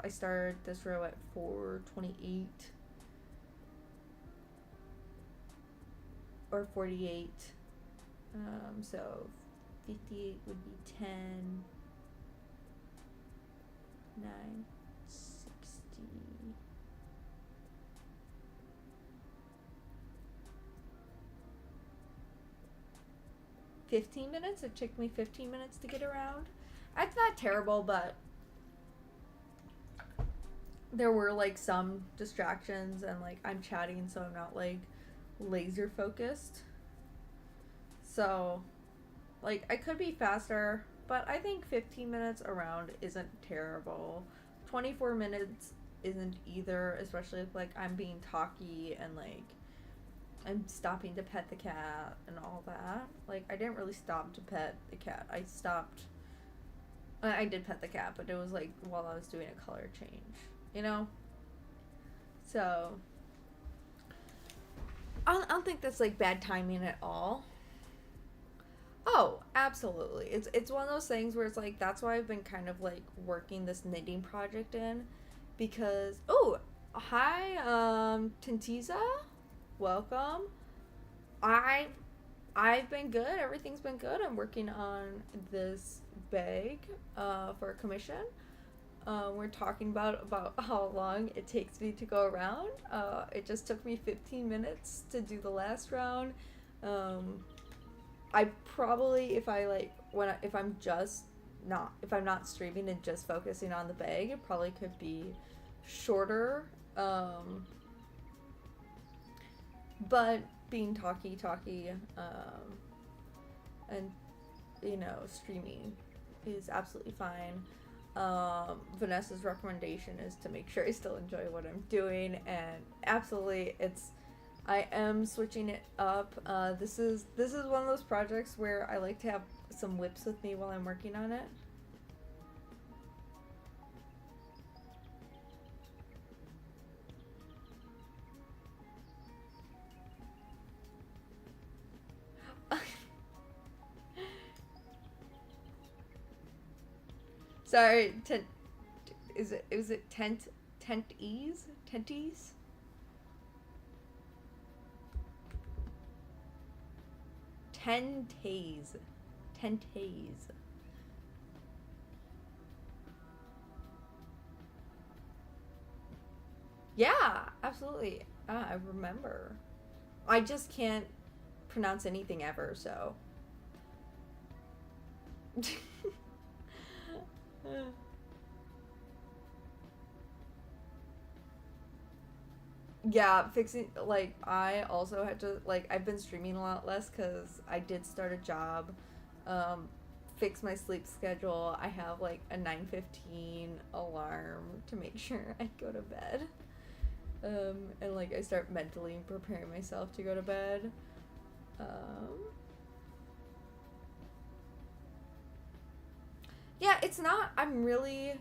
I started this row at 4:28 or 48. So 58 would be 10, 9, 60. $15. It took me 15 minutes to get around. That's not terrible, but there were like some distractions, and like I'm chatting, so I'm not like laser focused. So like I could be faster, but I think 15 minutes around isn't terrible. 24 minutes isn't either, especially if like I'm being talky and like I'm stopping to pet the cat and all that. Like, I didn't really stop to pet the cat. I did pet the cat, but it was like while I was doing a color change, you know? So, I don't think that's like bad timing at all. Oh, absolutely. It's one of those things where it's like, that's why I've been kind of like working this knitting project in, because, oh, hi, Tintiza. Welcome. I've been good. Everything's been good. I'm working on this bag for a commission. We're talking about how long it takes me to go around. It just took me 15 minutes to do the last round. I probably, if I'm not streaming and just focusing on the bag, it probably could be shorter. But being talky, and, you know, streaming is absolutely fine. Vanessa's recommendation is to make sure I still enjoy what I'm doing, and absolutely, I am switching it up. This is one of those projects where I like to have some whips with me while I'm working on it. Sorry, is it tenties? Tentays. Yeah, absolutely. I remember. I just can't pronounce anything ever, so. Yeah, fixing, like, I also had to, like, I've been streaming a lot less because I did start a job, um, fix my sleep schedule. I have, like, a 9:15 alarm to make sure I go to bed. And, like, I start mentally preparing myself to go to bed. Um, yeah, it's not, I'm really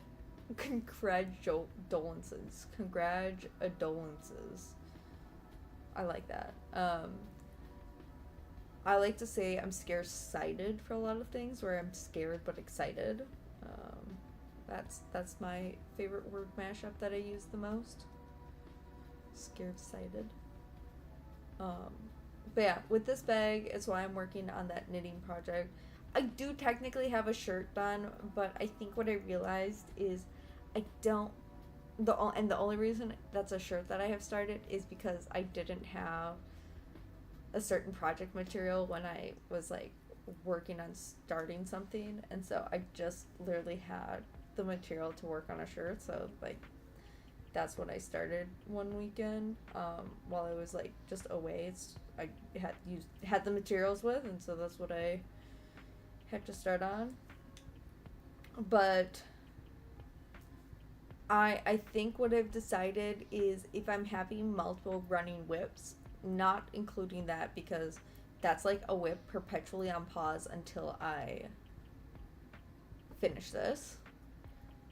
congratulations. Congratulations. I like that. I like to say I'm scarce-sighted for a lot of things, where I'm scared but excited. Um, that's my favorite word mashup that I use the most. Scared-sighted. Um, but yeah, with this bag, it's why I'm working on that knitting project. I do technically have a shirt done, but I think what I realized is I don't and the only reason that's a shirt that I have started is because I didn't have a certain project material when I was like working on starting something, and so I just literally had the material to work on a shirt. So like that's what I started one weekend while I was like just away. I had the materials with, and so that's what I had to start on. But I think what I've decided is if I'm having multiple running whips, not including that because that's like a whip perpetually on pause until I finish this,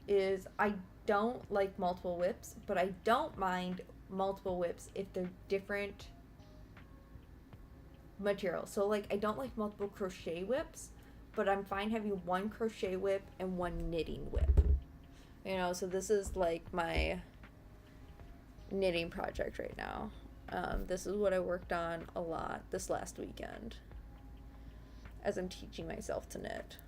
is I don't like multiple whips, but I don't mind multiple whips if they're different materials. So like I don't like multiple crochet whips, but I'm fine having one crochet whip and one knitting whip. You know, so this is like my knitting project right now. This is what I worked on a lot this last weekend as I'm teaching myself to knit.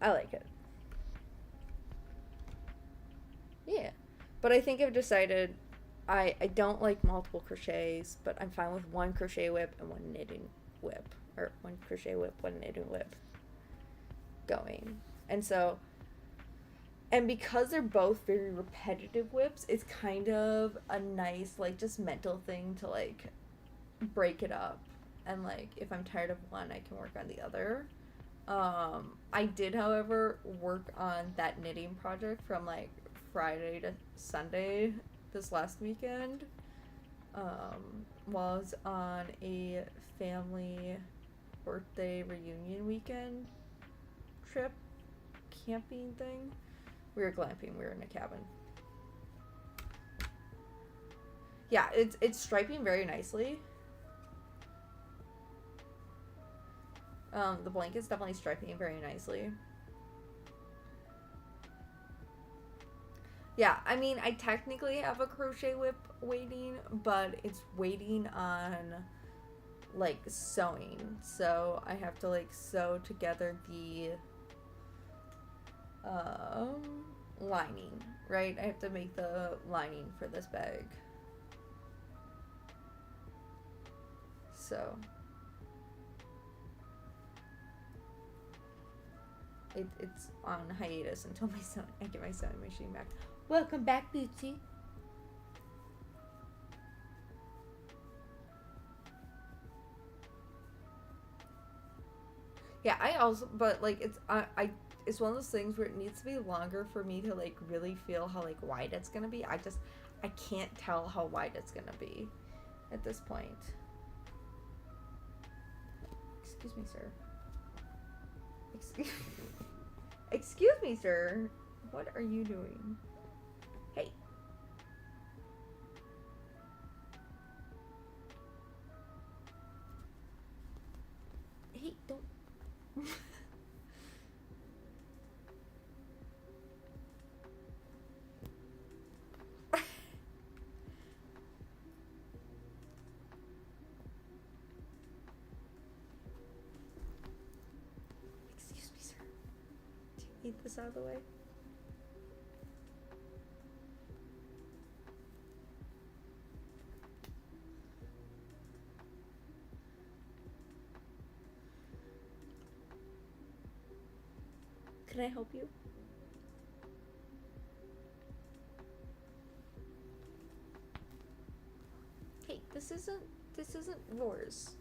I like it. Yeah. But I think I've decided I don't like multiple crochets, but I'm fine with one crochet whip and one knitting whip. Or one crochet whip, one knitting whip going. And so, and because they're both very repetitive whips, it's kind of a nice, like, just mental thing to, like, break it up. And, like, if I'm tired of one, I can work on the other. I did, however, work on that knitting project from, like, Friday to Sunday this last weekend. While I was on a family birthday reunion weekend trip camping thing. We were glamping. We were in a cabin. Yeah, it's striping very nicely. The blanket's definitely striping very nicely. Yeah, I mean, I technically have a crochet whip waiting, but it's waiting on, like, sewing. So I have to, like, sew together the lining, right? I have to make the lining for this bag. So it's on hiatus until I get my sewing machine back. Welcome back, Bootsy. Yeah, I also, but like it's I it's one of those things where it needs to be longer for me to like really feel how like wide it's gonna be. I can't tell how wide it's gonna be at this point. Excuse me, sir. Excuse me, sir. What are you doing? Hey. Hey, don't. Excuse me, sir. Do you need this out of the way? Can I help you? Hey, this isn't yours.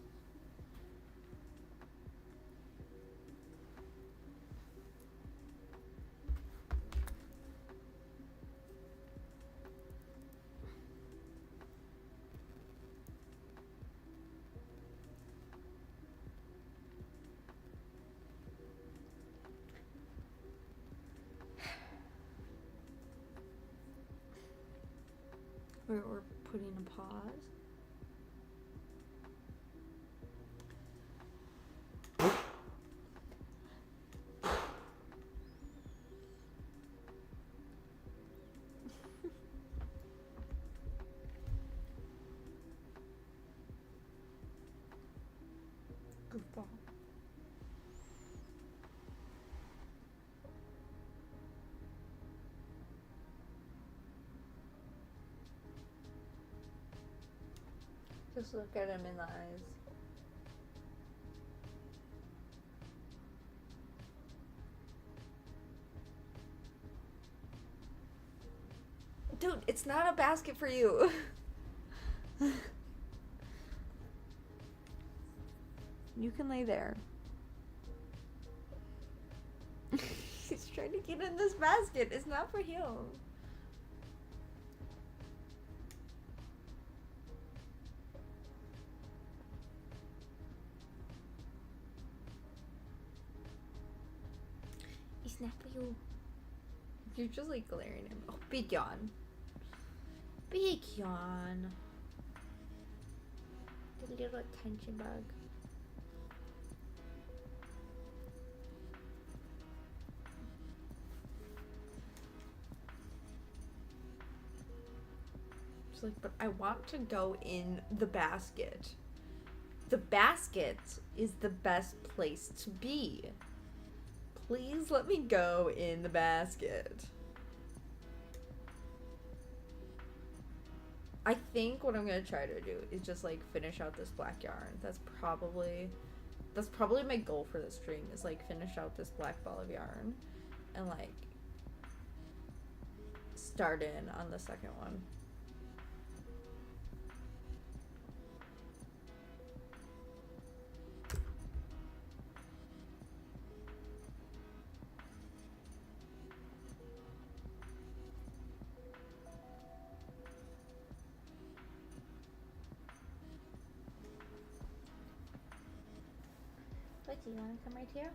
We're putting a pause. Goofball. Just look at him in the eyes. Dude, it's not a basket for you. You can lay there. He's trying to get in this basket. It's not for him. It's not for you. You're just like glaring at him. Oh, big yawn. Big yawn. The little attention bug. It's like, but I want to go in the basket. The basket is the best place to be. Please let me go in the basket. I think what I'm gonna try to do is just like finish out this black yarn. That's probably my goal for this stream, is like finish out this black ball of yarn and like start in on the second one. Do you want to come right here?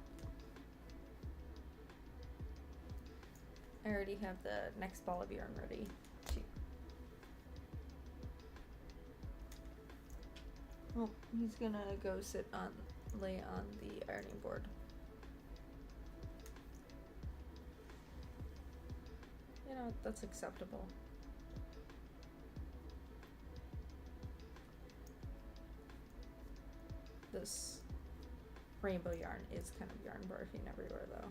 I already have the next ball of yarn ready. Well, he's gonna go lay on the ironing board. You know, that's acceptable. This rainbow yarn is kind of yarn barfing everywhere though.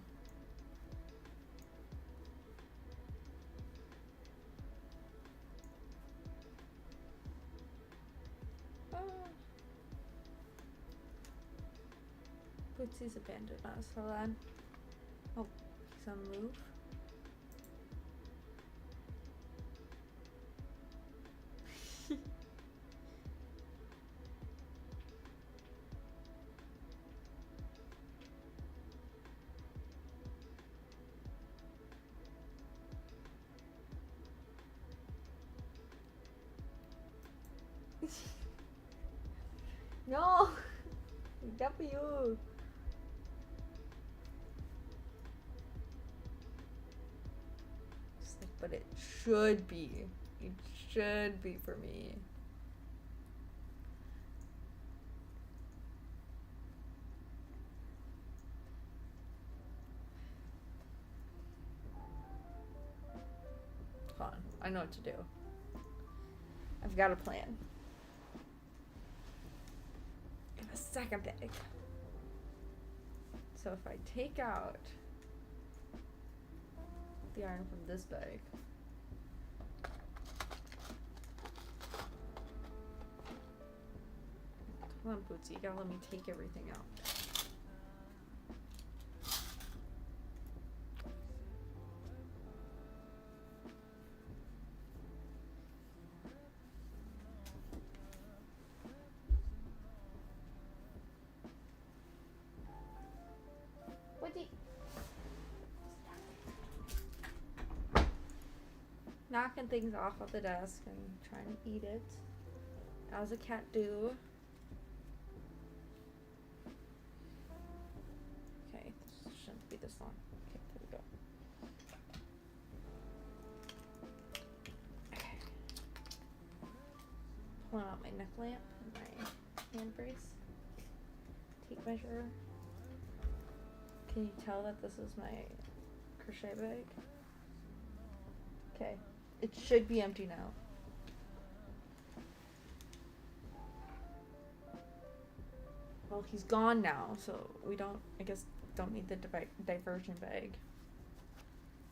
Bootsy's abandoned us. Hold on. Oh, he's on the move. No! W! It's like, but it should be. It should be for me. Hold on. I know what to do. I've got a plan. I have a second bag. So if I take out the iron from this bag, come on, Bootsy, you gotta let me take everything out. Knocking things off of the desk and trying to eat it, as a cat do. Okay, this shouldn't be this long. Okay, there we go. Okay. Pulling out my neck lamp and my hand brace. Tape measure. Can you tell that this is my crochet bag? Okay. It should be empty now. Well, he's gone now, so we don't, I guess, don't need the diversion bag.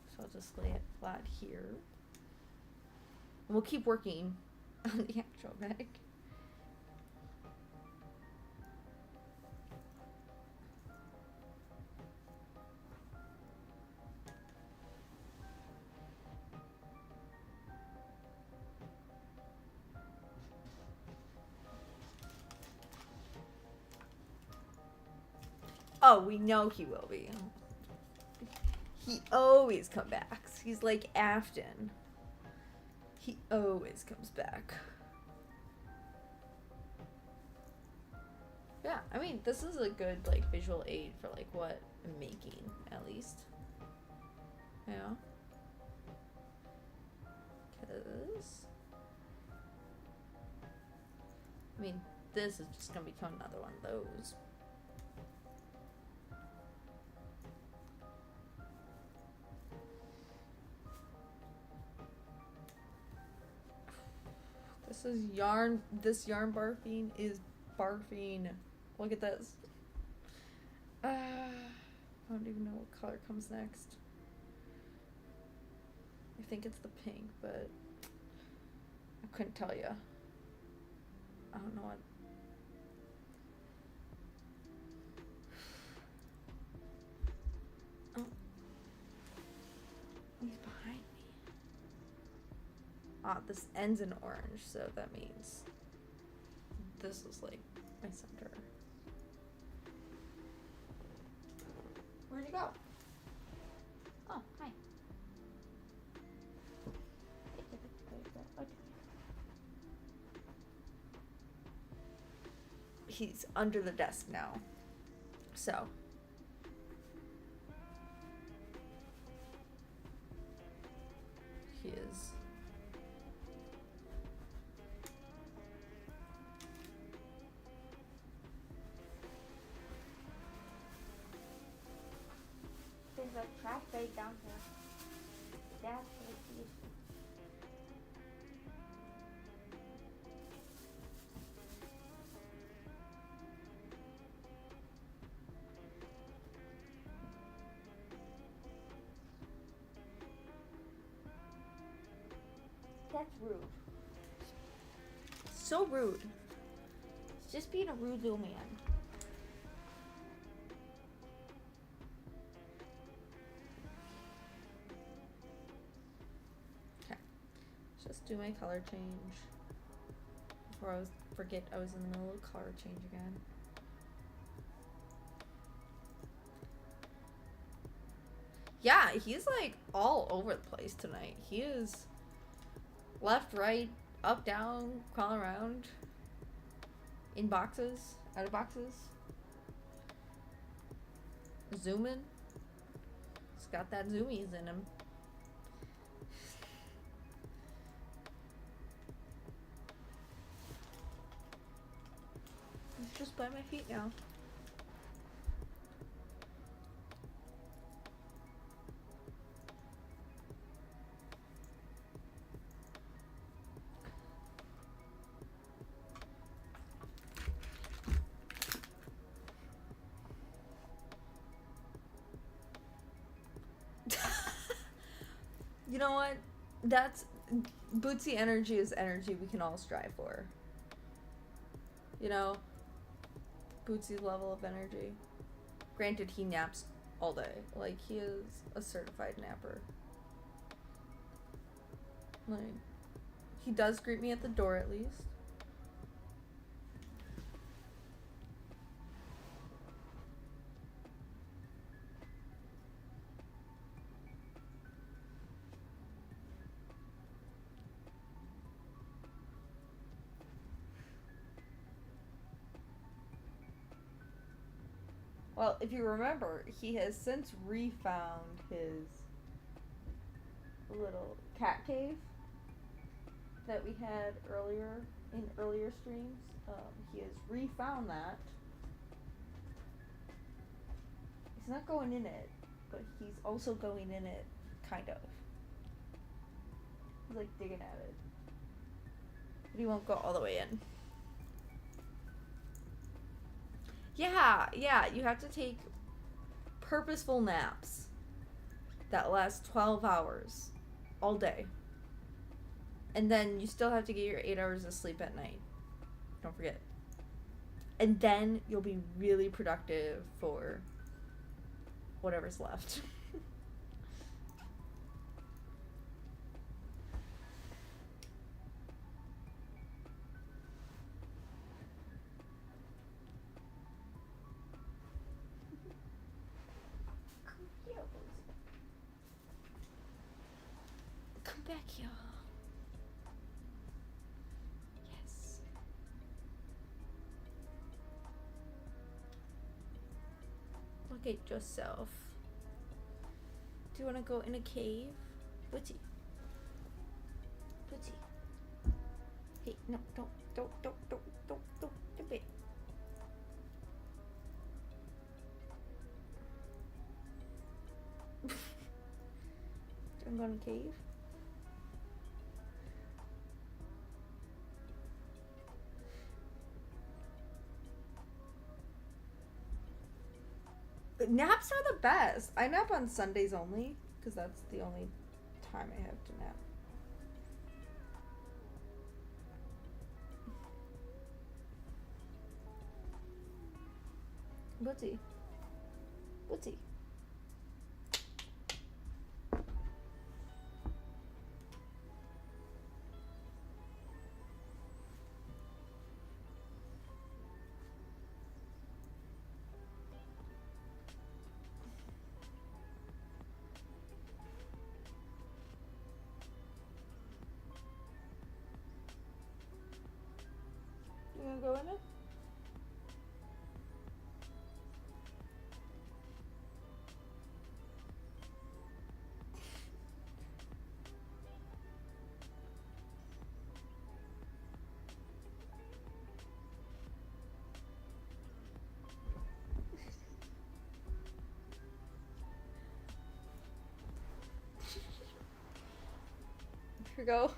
So I'll just lay it flat here. And we'll keep working on the actual bag. Oh, we know he will be. He always comes back. He's like Afton. He always comes back. Yeah, I mean, this is a good, like, visual aid for, like, what I'm making, at least. You know? Because... I mean, this is just gonna become another one of those. This yarn barfing is barfing. Look at this. I don't even know what color comes next. I think it's the pink, but I couldn't tell you. I don't know what. Oh. He's behind me. Ah, this ends in orange, so that means this is like my center. Where'd you go? Oh, hi. He's under the desk now. So. He is. There's a trash bag down here. That's what it is. That's rude. So rude. It's just being a rude little man. Okay. Just do my color change. Before I forget I was in the middle of color change again. Yeah, he's like all over the place tonight. He is left, right, up, down, crawl around. In boxes, out of boxes. Zooming. It's got that zoomies in him. He's just by my feet now. You know what? That's Bootsy energy is energy we can all strive for. You know? Bootsy's level of energy. Granted, he naps all day. Like, he is a certified napper. Like, he does greet me at the door at least. Well, if you remember, he has since refound his little cat cave that we had earlier in earlier streams. He has refound that. He's not going in it, but he's also going in it, kind of. He's like digging at it. But he won't go all the way in. Yeah, you have to take purposeful naps that last 12 hours all day. And then you still have to get your 8 hours of sleep at night. Don't forget. And then you'll be really productive for whatever's left. Come back here. Yes. Look at yourself. Do you want to go in a cave? Booty. Booty. Hey, no, don't it. Do you want to go in a cave? Naps are the best. I nap on Sundays only, because that's the only time I have to nap. Bootsy. Bootsy. You gonna go in it? Here we go.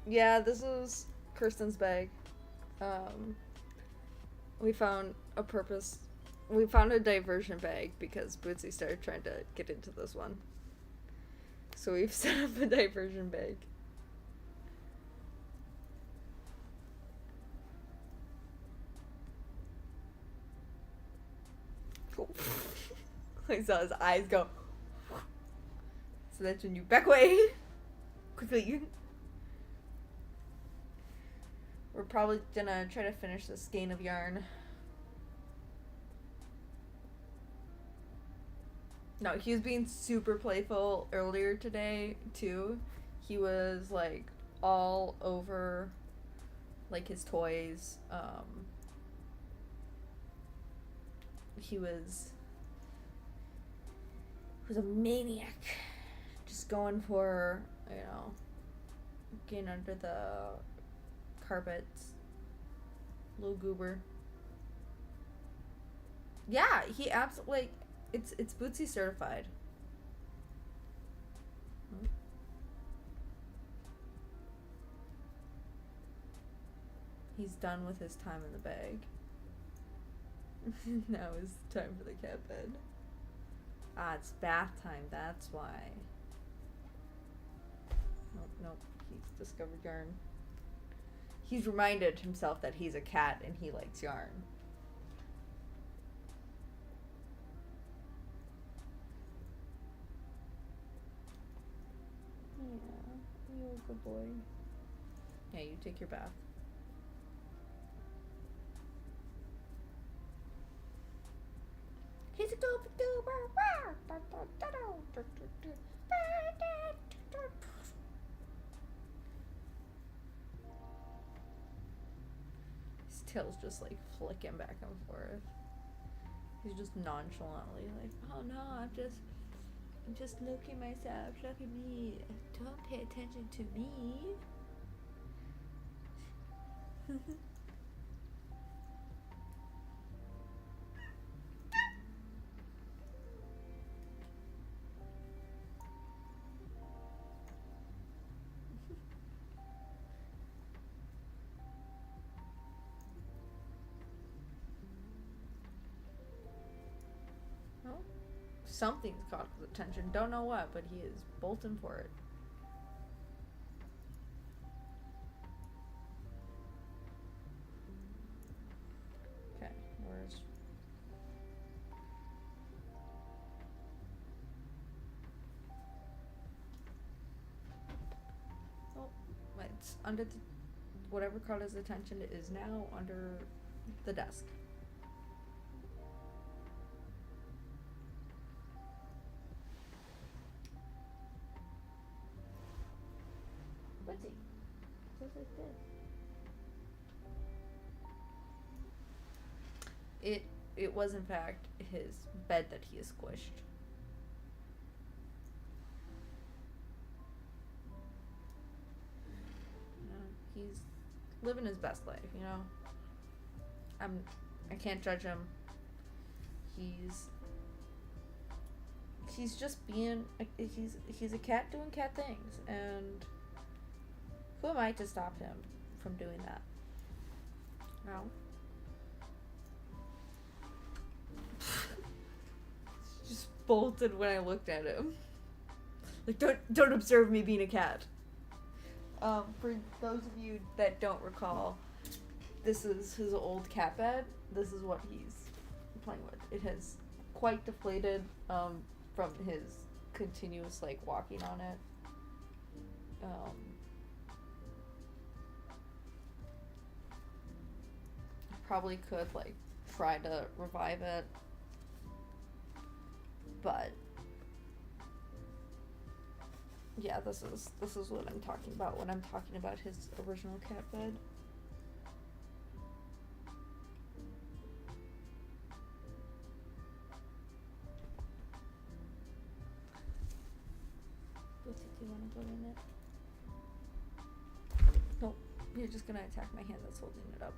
Yeah, this is Kirsten's bag. We found a diversion bag because Bootsy started trying to get into this one. So we've set up a diversion bag. Cool. I saw his eyes go. So that's when you back away. Quickly. We're probably gonna try to finish this skein of yarn. No, he was being super playful earlier today, too. He was, like, all over, like, his toys. He was a maniac. Just going for, you know, getting under the carpets. Little goober. Yeah, he absolutely, like, it's Bootsy certified. He's done with his time in the bag. Now it's time for the cat bed. Ah, it's bath time, that's why. Nope, he's discovered yarn. He's reminded himself that he's a cat and he likes yarn. Yeah, you're a good boy. Yeah, you take your bath. He's a dope duper. His tail's just like flicking back and forth. He's just nonchalantly like, oh no, I'm just looking myself. Look at me. Don't pay attention to me. Well, something's caught his attention. Don't know what, but he is bolting for it. Okay, where's... Oh, it's under the... Whatever caught his attention is now under the desk. What's he? Just like this. It was in fact his bed that he has squished. You know, he's living his best life, you know. I can't judge him. He's just being he's a cat doing cat things, and who am I to stop him from doing that? No. Just bolted when I looked at him. Like, don't observe me being a cat. For those of you that don't recall, this is his old cat bed. This is what he's playing with. It has quite deflated from his continuous like walking on it. Probably could like try to revive it, but yeah, this is what I'm talking about when I'm talking about his original cat bed. Do you want to go in it? Nope. You're just gonna attack my hand that's holding it up.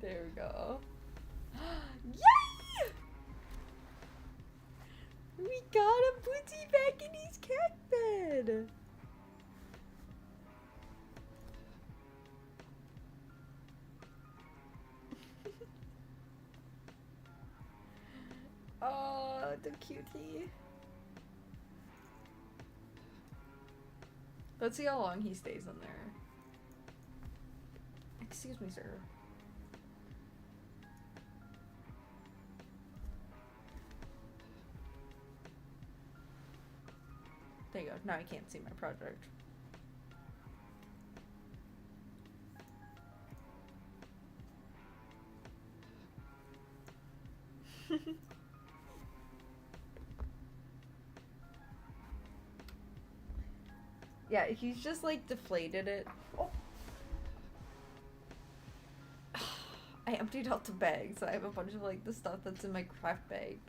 There we go. Yay! We got a Bootsy back in his cat bed. Oh, the cutie. Let's see how long he stays in there. Excuse me, sir. There you go. Now I can't see my project. Yeah, he's just like deflated it. Oh. I emptied out the bag, so I have a bunch of like the stuff that's in my craft bag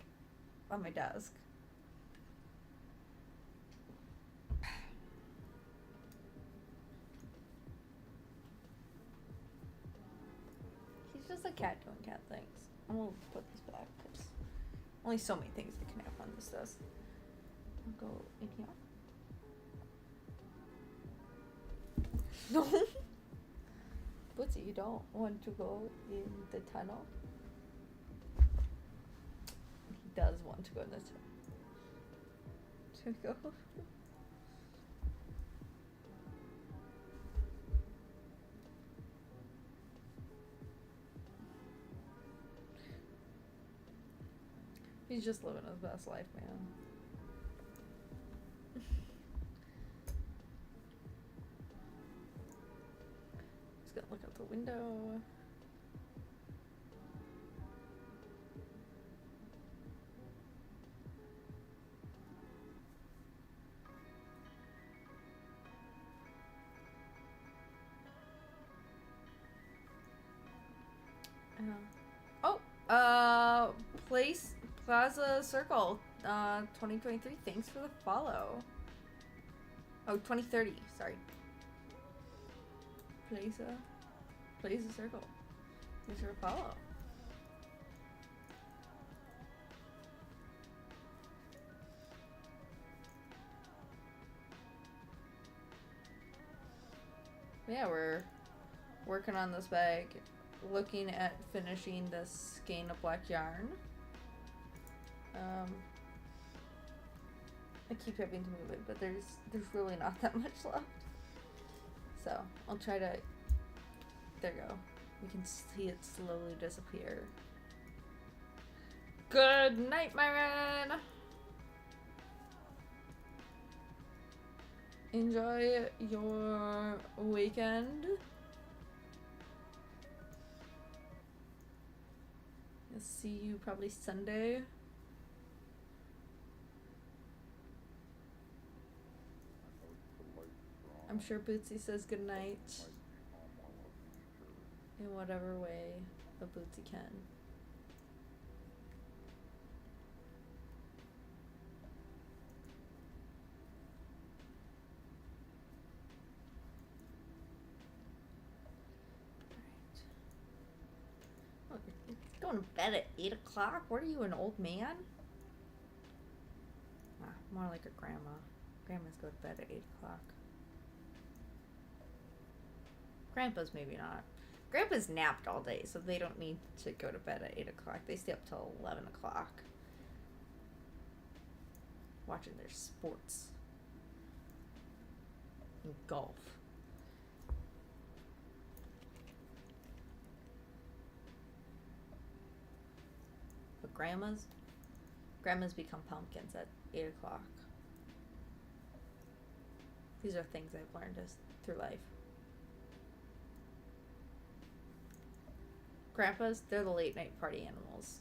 on my desk. He's just a cat doing cat things. I'm gonna put this back because only so many things I can have on this desk. I'll go in here. No. Bootsy, you don't want to go in the tunnel? He does want to go in the tunnel. To go. He's just living his best life, man. He's gonna look out the window. Plaza Circle, 2023. Thanks for the follow. Oh, 2030. Sorry. Plaza Circle. Thanks for the follow. Yeah, we're working on this bag, looking at finishing this skein of black yarn. I keep having to move it, but there's really not that much left. So I'll try to. There you go. You can see it slowly disappear. Good night, Myron. Enjoy your weekend. I'll see you probably Sunday. I'm sure Bootsy says goodnight in whatever way a Bootsy can. Alright. Oh, you're going to bed at 8 o'clock? What are you, an old man? Ah, more like a grandma. Grandmas go to bed at 8 o'clock. Grandpa's maybe not. Grandpa's napped all day, so they don't need to go to bed at 8 o'clock. They stay up till 11 o'clock. Watching their sports. And golf. But grandmas become pumpkins at 8 o'clock. These are things I've learned through life. Grandpas, they're the late night party animals.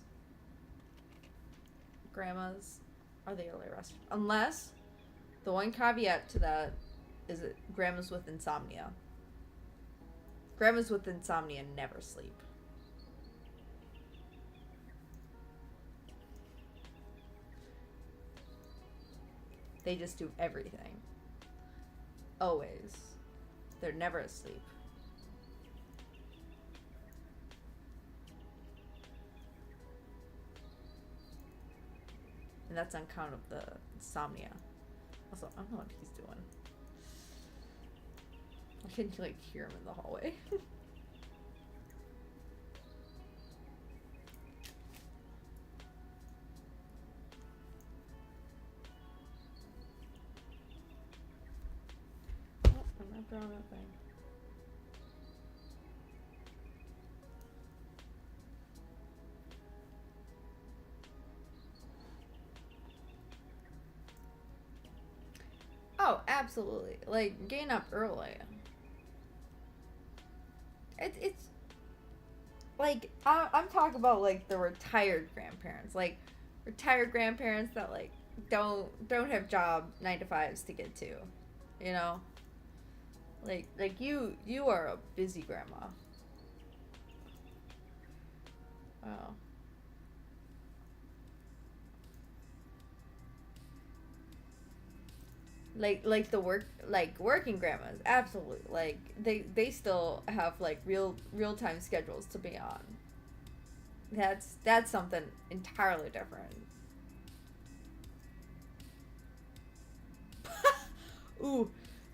Grandmas are the early rest. Unless, the one caveat to that is that grandmas with insomnia. Grandmas with insomnia never sleep. They just do everything. Always. They're never asleep. And that's on account of the insomnia. Also, I don't know what he's doing. I can like hear him in the hallway. after all that thing. Oh, absolutely. Like, getting up early. It's like, I'm talking about, like, the retired grandparents. Like, retired grandparents that, like, don't have job 9 to 5s to get to. You know? Like you are a busy grandma. Oh. Like the working grandmas, absolutely. Like they still have like real time schedules to be on. That's something entirely different. Ooh,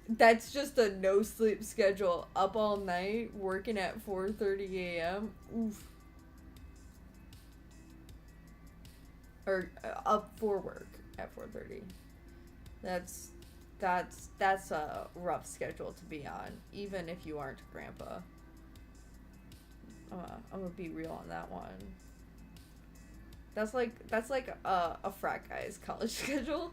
that's just a no sleep schedule. Up all night, working at 4:30 a.m. Oof. Or up for work at 4:30. That's that's a rough schedule to be on, even if you aren't a grandpa. I'm gonna be real on that one. That's like a frat guy's college schedule.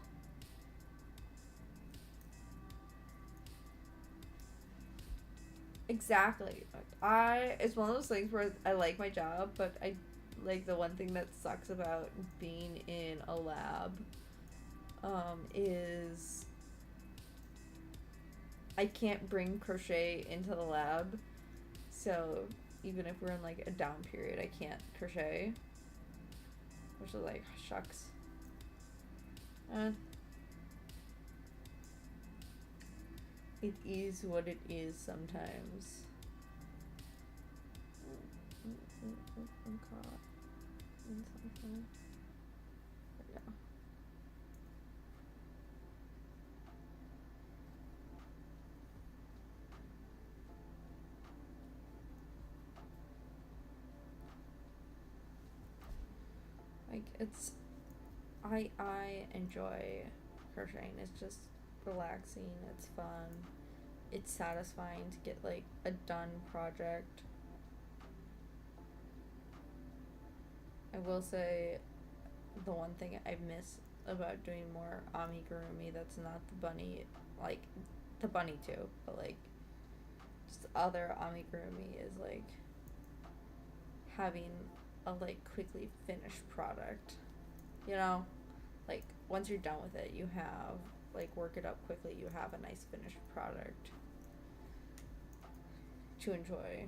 Exactly. It's one of those things where I like my job, but I like the one thing that sucks about being in a lab is I can't bring crochet into the lab. So even if we're in like a down period, I can't crochet. Which is like, shucks. Uh, it is what it is sometimes. I'm caught in something. There we go. Like I enjoy crocheting. It's just relaxing. It's fun. It's satisfying to get like a done project. I will say the one thing I miss about doing more amigurumi that's not the bunny, like the bunny too, but like just other amigurumi is like having a like quickly finished product. You know? Like once you're done with it, you have like work it up quickly, you have a nice finished product to enjoy.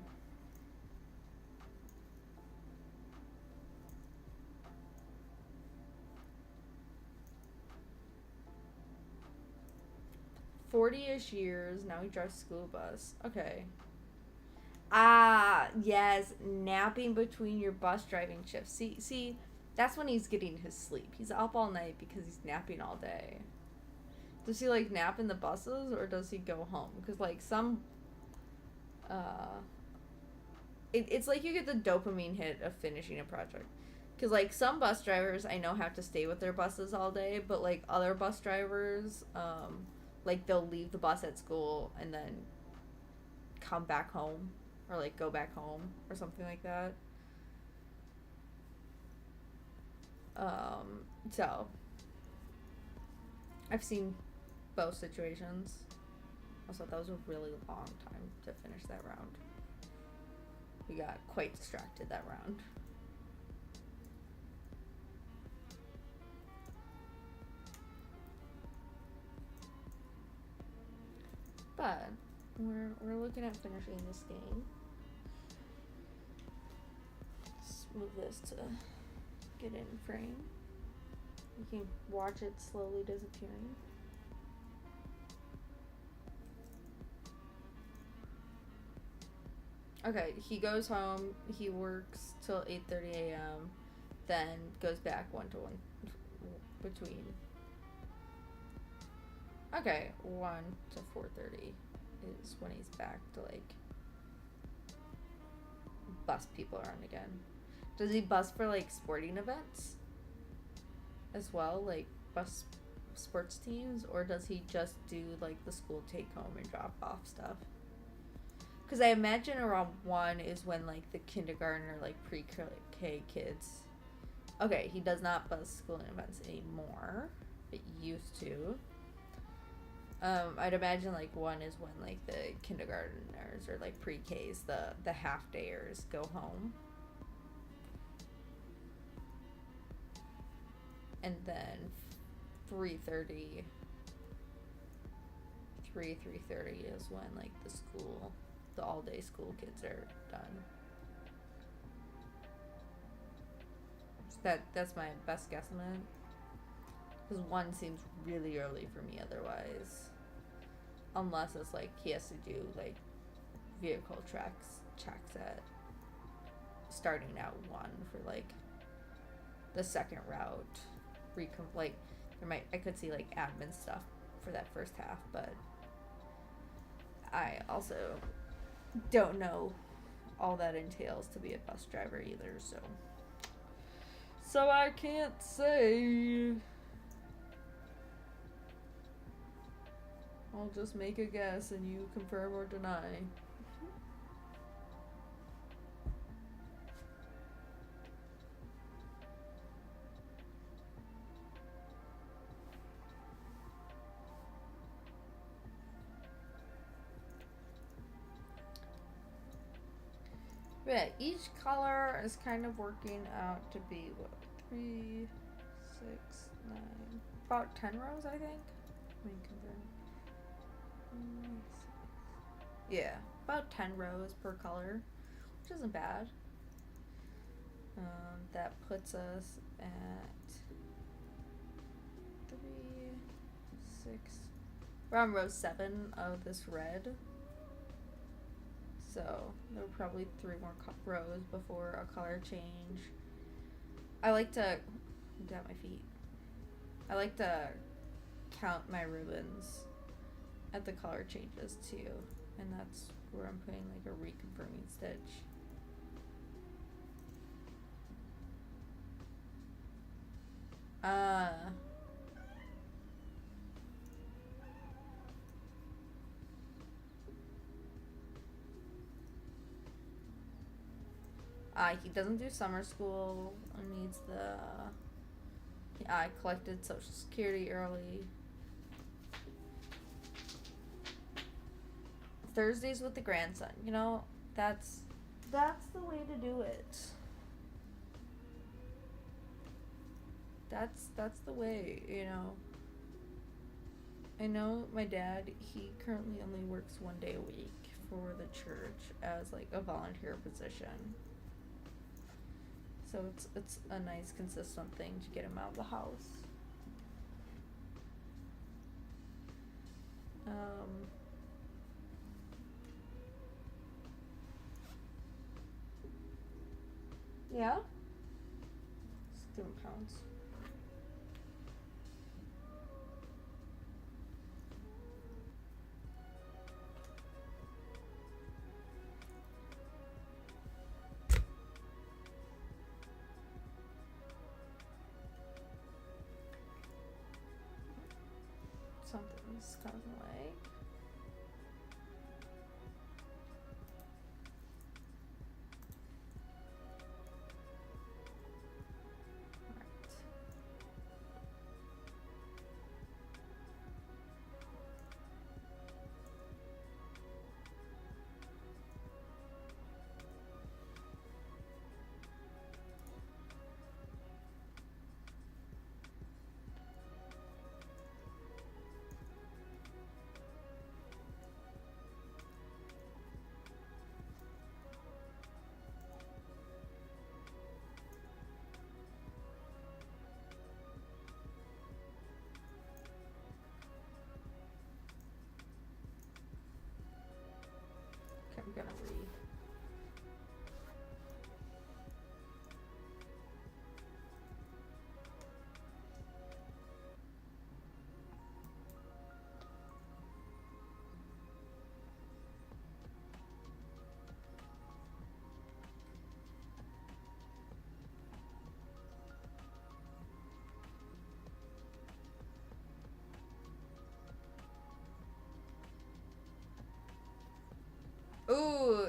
"40-ish years, now he drives school bus." Okay. Ah, yes, napping between your bus driving shifts. See, that's when he's getting his sleep. He's up all night because he's napping all day. Does he like nap in the buses or does he go home? Because like some, uh, it's like you get the dopamine hit of finishing a project. Because like some bus drivers I know have to stay with their buses all day, but like other bus drivers, like they'll leave the bus at school and then come back home or like go back home or something like that. So I've seen both situations. Also, that was a really long time to finish that round. We got quite distracted that round. But we're looking at finishing this game. Let's move this to get in frame. You can watch it slowly disappearing. Okay, he goes home, he works till 8:30 a.m., then goes back 1 to 1 between. Okay, 1 to 4:30 is when he's back to like bus people around again. Does he bus for like sporting events as well, like bus sports teams, or does he just do like the school take home and drop off stuff? Because I imagine around 1 is when like the kindergarten or like pre-K kids. Okay, he does not buzz school events anymore, but used to. I'd imagine like 1 is when like the kindergartners or like pre-Ks, the half dayers go home. And then 3:30 is when like the all day school kids are done. So that's my best guesstimate. Because 1 seems really early for me otherwise. Unless it's like he has to do like vehicle checks at starting at 1 for like the second route. Like I could see like admin stuff for that first half, but I also don't know all that entails to be a bus driver either, so I can't say. I'll just make a guess and you confirm or deny. Yeah, each color is kind of working out to be what, 3, 6, 9, about 10 rows, I think. Let me confirm. Yeah, about 10 rows per color, which isn't bad. That puts us at 3, 6. We're on row 7 of this red. So there were probably 3 more rows before a color change. I like to down my feet. I like to count my ribbons at the color changes too, and that's where I'm putting like a reconfirming stitch. He doesn't do summer school. Needs the. I collected Social Security early. Thursdays with the grandson. You know, that's the way to do it. That's the way, you know. I know my dad, he currently only works 1 day a week for the church as like a volunteer position. So it's a nice consistent thing to get him out of the house. Yeah? Student pounds. Something's causing lag.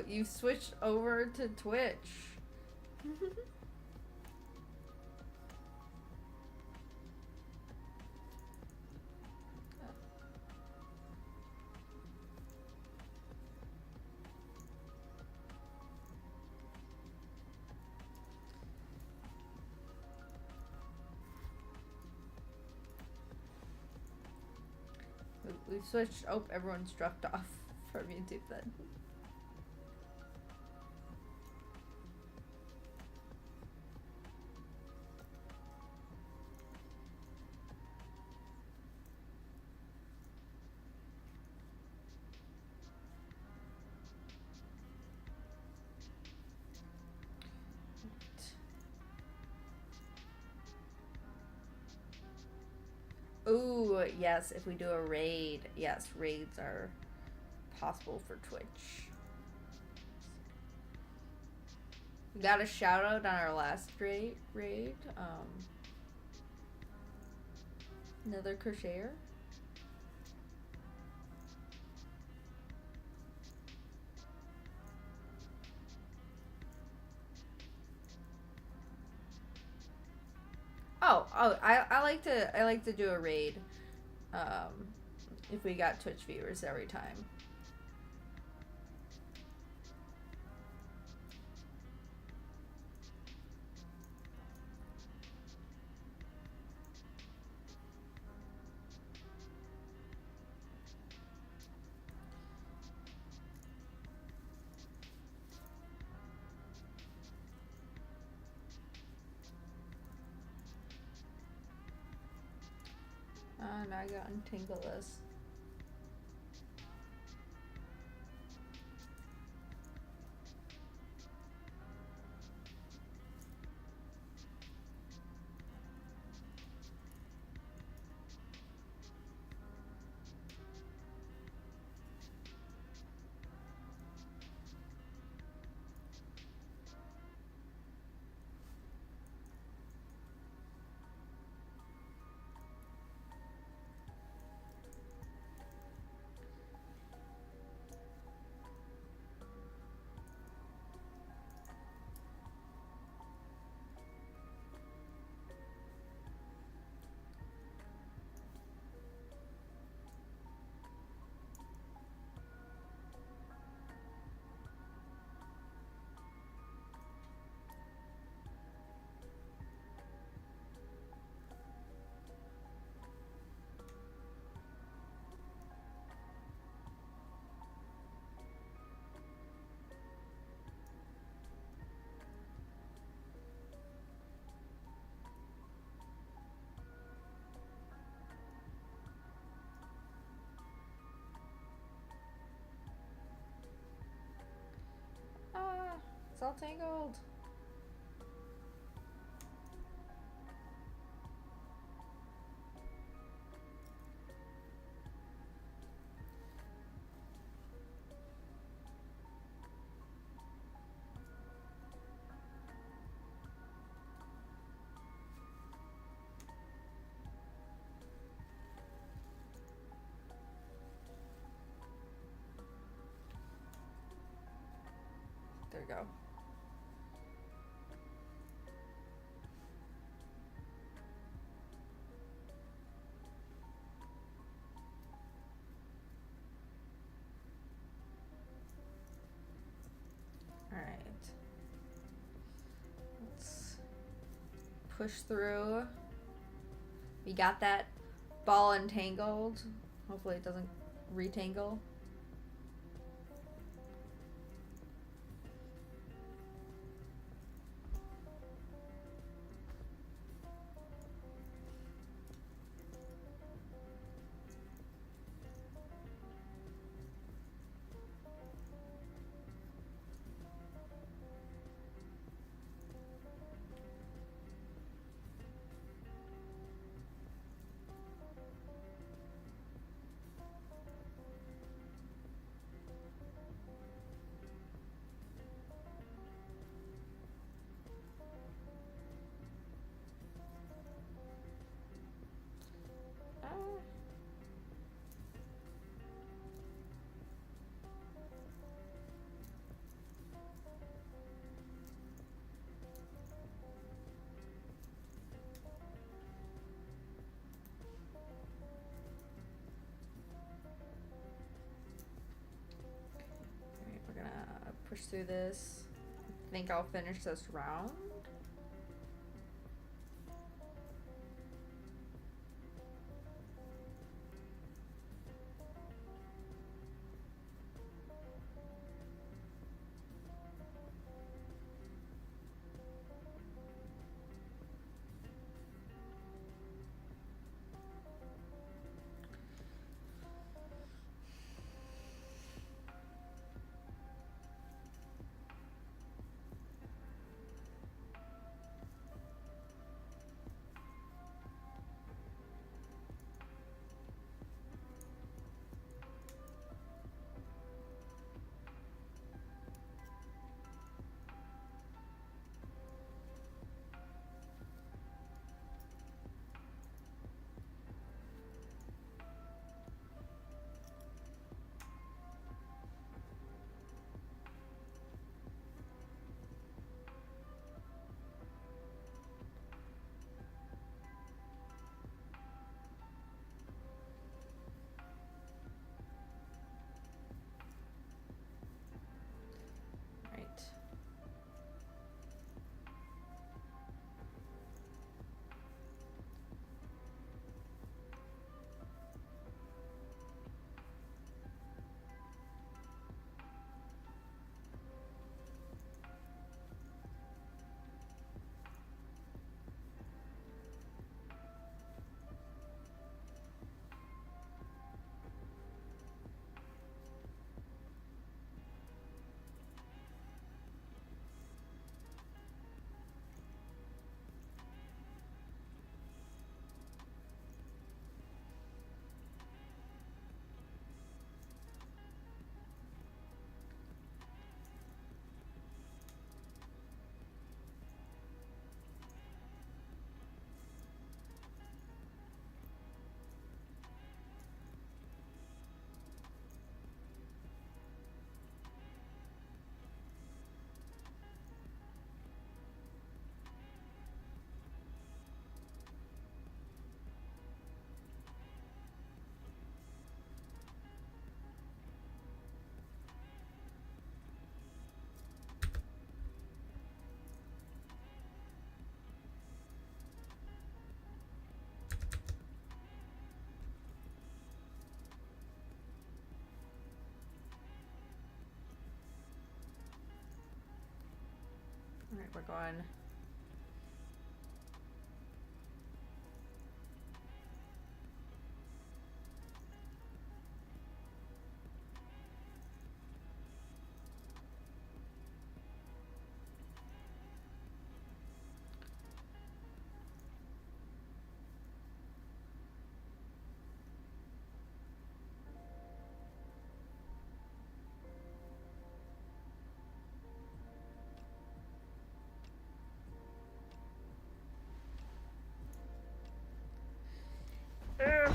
you switched over to Twitch. We've switched. Oh, everyone's dropped off from YouTube then. Ooh, yes, if we do a raid. Yes, raids are possible for Twitch. We got a shout out on our last raid. Another crocheter. I like to do a raid. If we got Twitch viewers every time. Now I gotta untangle this. It's all tangled. There we go. Alright. Let's push through. We got that ball entangled. Hopefully it doesn't retangle. through this. I think I'll finish this round. Right. Alright, we're going. Ugh.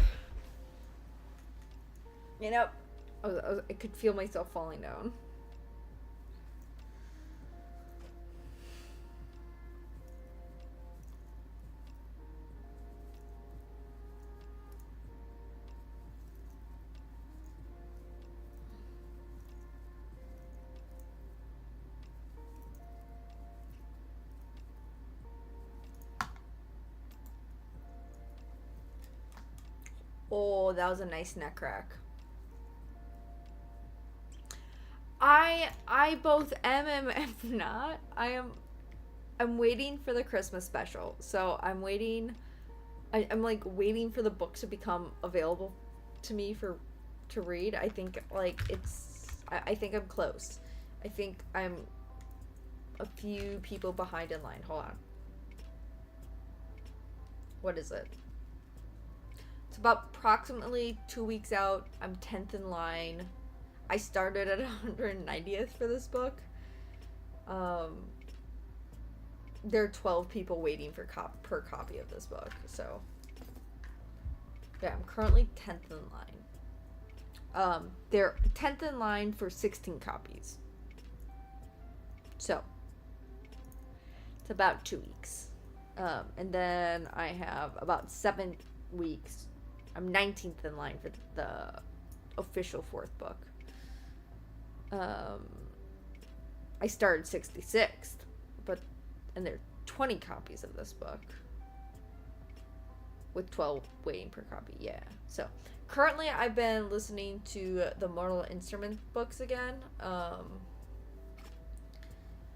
You know, I could feel myself falling down. Oh, that was a nice neck crack. I both am and am not. I'm waiting for the Christmas special. So I'm waiting. I'm like waiting for the book to become available to me to read. I think like I think I'm close. I think I'm a few people behind in line. Hold on. What is it? It's about approximately 2 weeks out. I'm 10th in line. I started at 190th for this book. There are 12 people waiting for per copy of this book. So, yeah, I'm currently 10th in line. They're 10th in line for 16 copies. So, it's about 2 weeks. And then I have about 7 weeks. I'm 19th in line for the official 4th book. I started 66th, and there are 20 copies of this book. With 12 waiting per copy, yeah. So, currently I've been listening to the Mortal Instruments books again.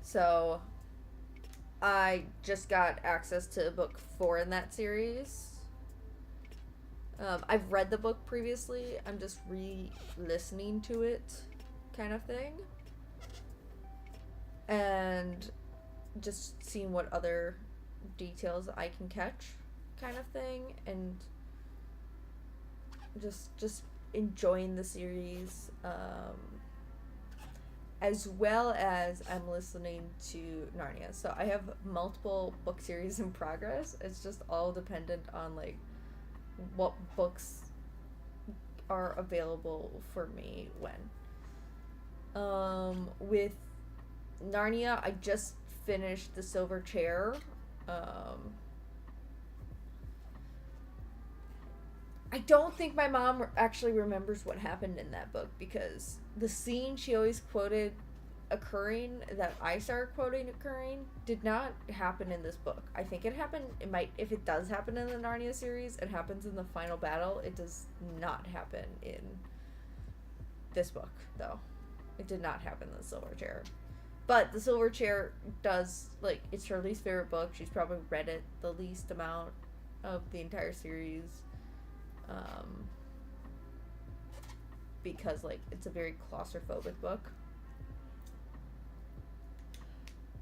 So, I just got access to book 4 in that series. I've read the book previously. I'm just re-listening to it, kind of thing. And just seeing what other details I can catch, kind of thing. And just enjoying the series. As well as I'm listening to Narnia. So I have multiple book series in progress. It's just all dependent on, like, what books are available for me when. With Narnia, I just finished The Silver Chair. I don't think my mom actually remembers what happened in that book, because the scene she always quoted occurring, that I started quoting occurring, did not happen in this book. I think it happened, if it does happen in the Narnia series, it happens in the final battle. It does not happen in this book, though. It did not happen in The Silver Chair. But The Silver Chair does, like, it's her least favorite book. She's probably read it the least amount of the entire series. Because, like, it's a very claustrophobic book.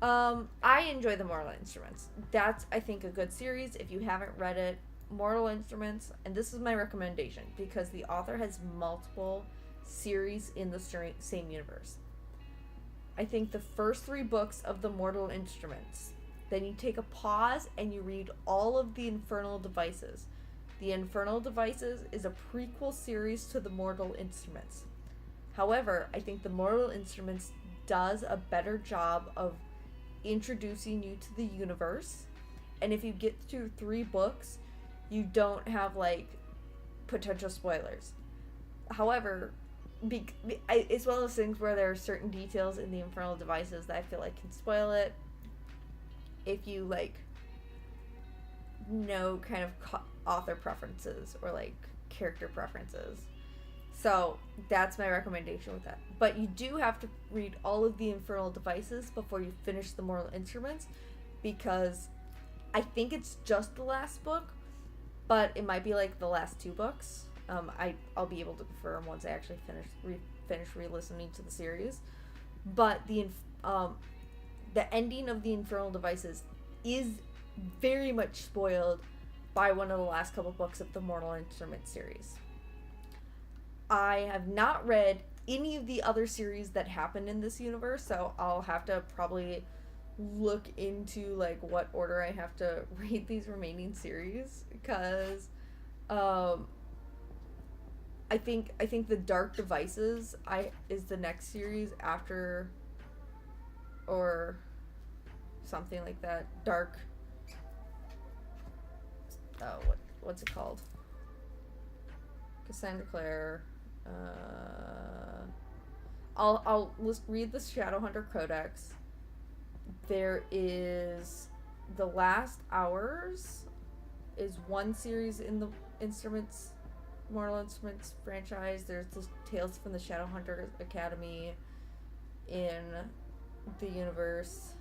I enjoy the Mortal Instruments. That's, I think, a good series. If you haven't read it, Mortal Instruments, and this is my recommendation, because the author has multiple series in the same universe. I think the first 3 books of the Mortal Instruments, then you take a pause and you read all of the Infernal Devices. The Infernal Devices is a prequel series to the Mortal Instruments. However, I think the Mortal Instruments does a better job of introducing you to the universe. And if you get through 3 books, you don't have, like, potential spoilers. However, it's one of those things where there are certain details in the Infernal Devices that I feel like can spoil it. If you, like, know kind of author preferences or, like, character preferences. So that's my recommendation with that. But you do have to read all of the Infernal Devices before you finish the Mortal Instruments, because I think it's just the last book, but it might be like the last 2 books. I'll be able to confirm once I actually finish re-listening to the series. But the ending of the Infernal Devices is very much spoiled by one of the last couple books of the Mortal Instruments series. I have not read any of the other series that happened in this universe, so I'll have to probably look into, like, what order I have to read these remaining series, because I think the Dark Devices is the next series after, or something like that. What's it called? Cassandra Clare. I'll read the Shadowhunter Codex. There is The Last Hours is one series in the Mortal Instruments franchise. There's the Tales from the Shadowhunter Academy in the universe.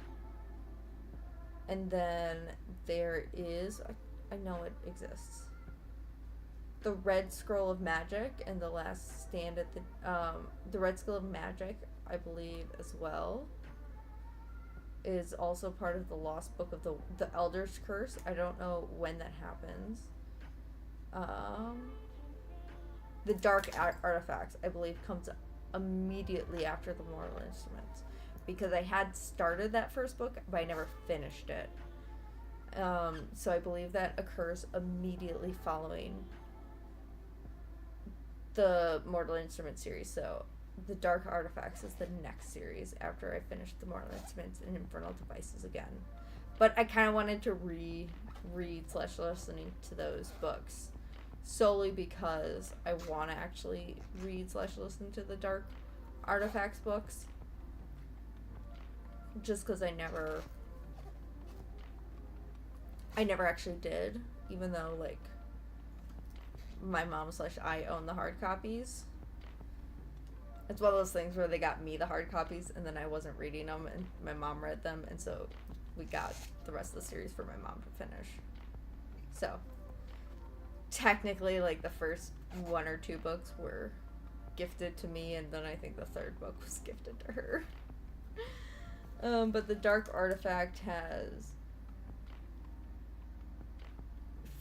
And then there is, I know it exists, the Red Scroll of Magic and The Last Stand at the Red Scroll of Magic, I believe, as well, is also part of the Lost Book of the Elder's Curse. I don't know when that happens. The Dark Artifacts, I believe, comes immediately after the Mortal Instruments, because I had started that first book, but I never finished it. So I believe that occurs immediately following the Mortal Instruments series. So the Dark Artifacts is the next series after I finished the Mortal Instruments and Infernal Devices again. But I kind of wanted to read/listening to those books solely because I want to actually read/listen to the Dark Artifacts books. just because I never actually did, even though, like, my mom / I own the hard copies. It's one of those things where they got me the hard copies and then I wasn't reading them and my mom read them, and so we got the rest of the series for my mom to finish. So technically, like, the first 1 or 2 books were gifted to me, and then I think the 3rd book was gifted to her. But the Dark Artifact has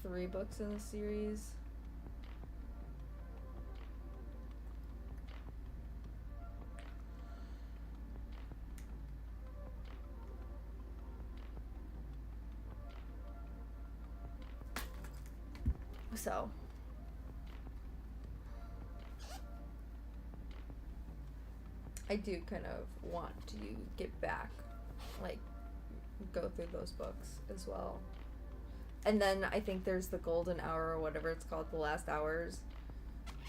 3 books in the series. So I do kind of want to get back, like, go through those books as well. And then I think there's the Golden Hour, or whatever it's called, the Last Hours.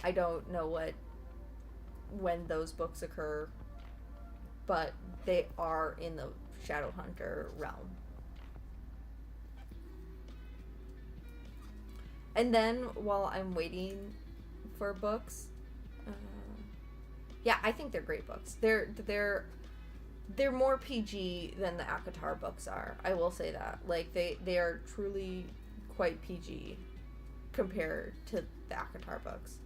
I don't know when those books occur, but they are in the Shadowhunter realm. And then while I'm waiting for books, yeah, I think they're great books. They're more PG than the ACOTAR books are. I will say that. Like, they are truly quite PG compared to the ACOTAR books.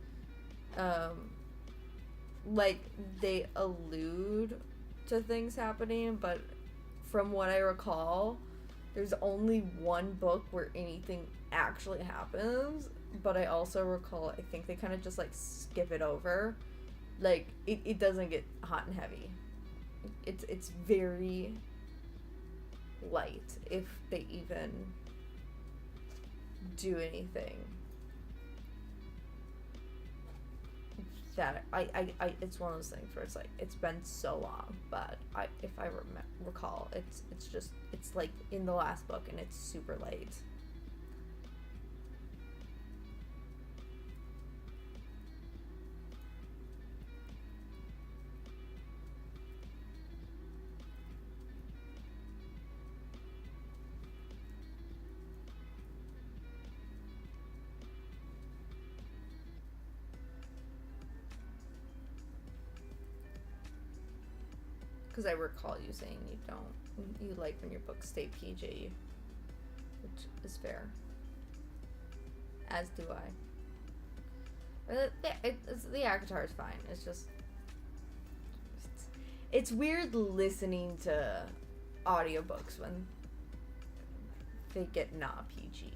Like, they allude to things happening, but from what I recall, there's only one book where anything actually happens. But I also recall, I think they kind of just, like, skip it over. Like, it doesn't get hot and heavy. It's very light, if they even do anything. That I it's one of those things where it's like, it's been so long, but if I recall, it's like in the last book and it's super light. Because I recall you saying you like when your books stay PG, which is fair. As do I. The ACOTAR is fine. It's just, it's weird listening to audiobooks when they get not PG.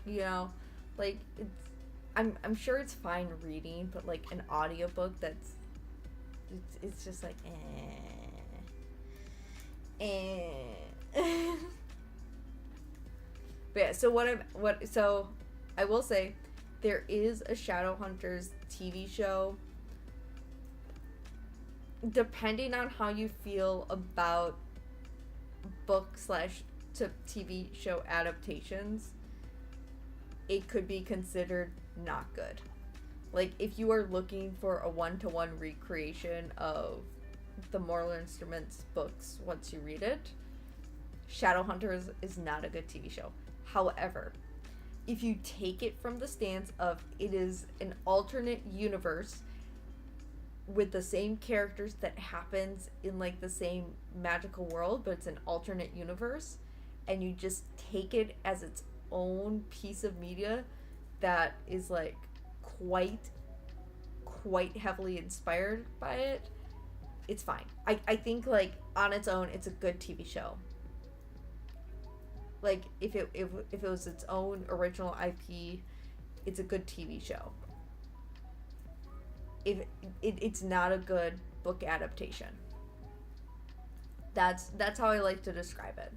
You know, like, I'm sure it's fine reading, but like an audiobook it's just like But yeah, so I will say there is a Shadowhunters TV show. Depending on how you feel about book / to TV show adaptations, it could be considered not good. Like, if you are looking for a 1-to-1 recreation of the Mortal Instruments books once you read it, Shadowhunters is not a good TV show. However, if you take it from the stance of it is an alternate universe with the same characters that happens in, like, the same magical world, but it's an alternate universe, and you just take it as its own piece of media that is, like, quite heavily inspired by it, it's fine. I think, like, on its own, it's a good TV show. Like, if it was its own original IP, it's a good TV show. If it's not a good book adaptation. That's how I like to describe it.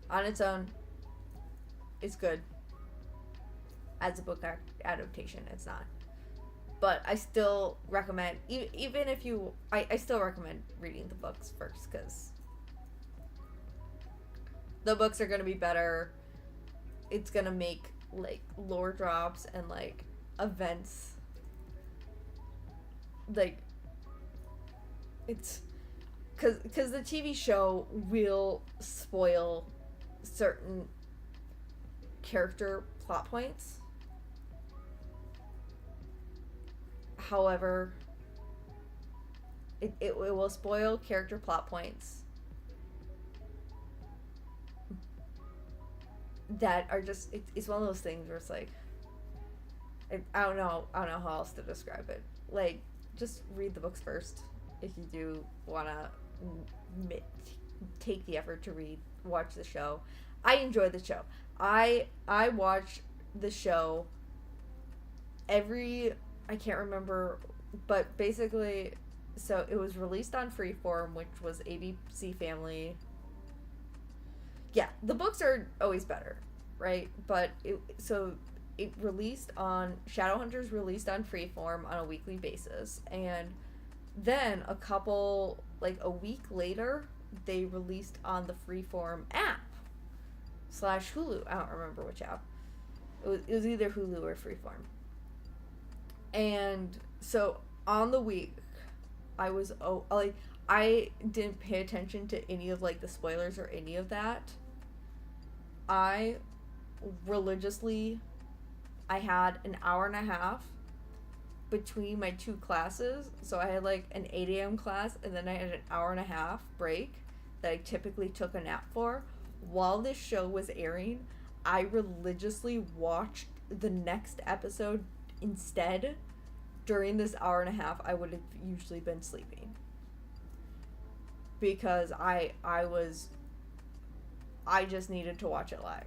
On its own, it's good. As a book adaptation, it's not. But I still recommend, even if you, I still recommend reading the books first, because the books are going to be better. It's going to make, like, lore drops and, like, events. Like, it's, because the TV show will spoil certain character plot points. However, it will spoil character plot points that are just, it's one of those things where it's like, I don't know how else to describe it. Like, just read the books first if you do want to take the effort to watch the show. I enjoy the show. I watch the show I can't remember, but basically, so it was released on Freeform, which was ABC Family. Yeah, the books are always better, right? But it released on, Shadowhunters released on Freeform on a weekly basis, and then a week later, they released on the Freeform app / Hulu. I don't remember which app. It was either Hulu or Freeform. And so on the week, I didn't pay attention to any of like the spoilers or any of that. I had an hour and a half between my two classes. So I had like an 8 a.m. class, and then I had an hour and a half break that I typically took a nap for. While this show was airing, I religiously watched the next episode instead. During this hour and a half, I would have usually been sleeping. Because I just needed to watch it live.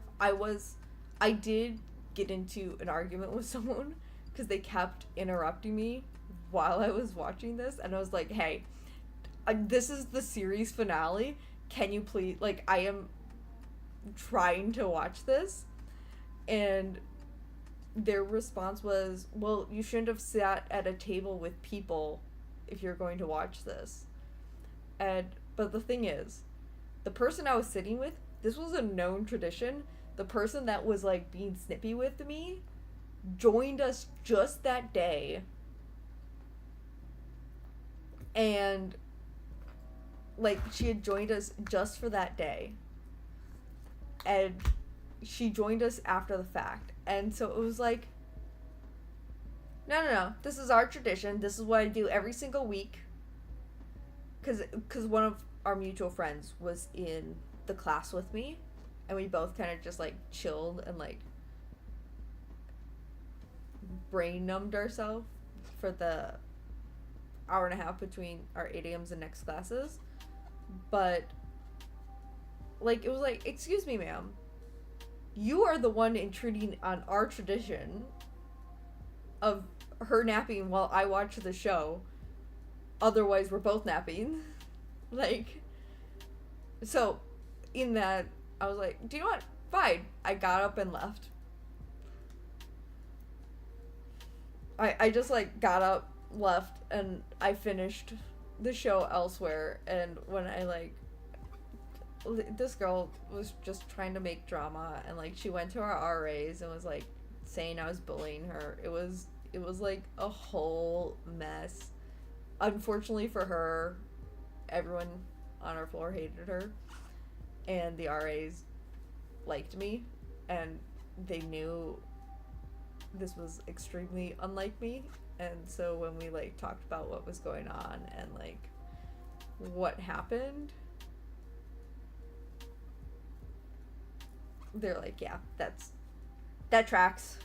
I did get into an argument with someone because they kept interrupting me while I was watching this, and I was like, hey, this is the series finale. Can you please, like, I am trying to watch this. And their response was, well, you shouldn't have sat at a table with people if you're going to watch this. But the thing is, the person I was sitting with, this was a known tradition. The person that was like being snippy with me joined us just that day. And like, she had joined us just for that day. And she joined us after the fact. And so it was like, no, this is our tradition. This is what I do every single week. Because one of our mutual friends was in the class with me. And we both kind of just like chilled and like brain numbed ourselves for the hour and a half between our 8 a.m.s and next classes. But like, it was like, excuse me, ma'am. You are the one intruding on our tradition of her napping while I watch the show. Otherwise, we're both napping. Like, so in that, I was like, do you know what? Fine. I got up and left. I just like got up, left, and I finished the show elsewhere. And when I like, this girl was just trying to make drama, and like she went to our RAs and was like saying I was bullying her. It was like a whole mess. Unfortunately for her, everyone on our floor hated her, and the RAs liked me, and they knew this was extremely unlike me. And so when we like talked about what was going on and like what happened, they're like, yeah, that tracks.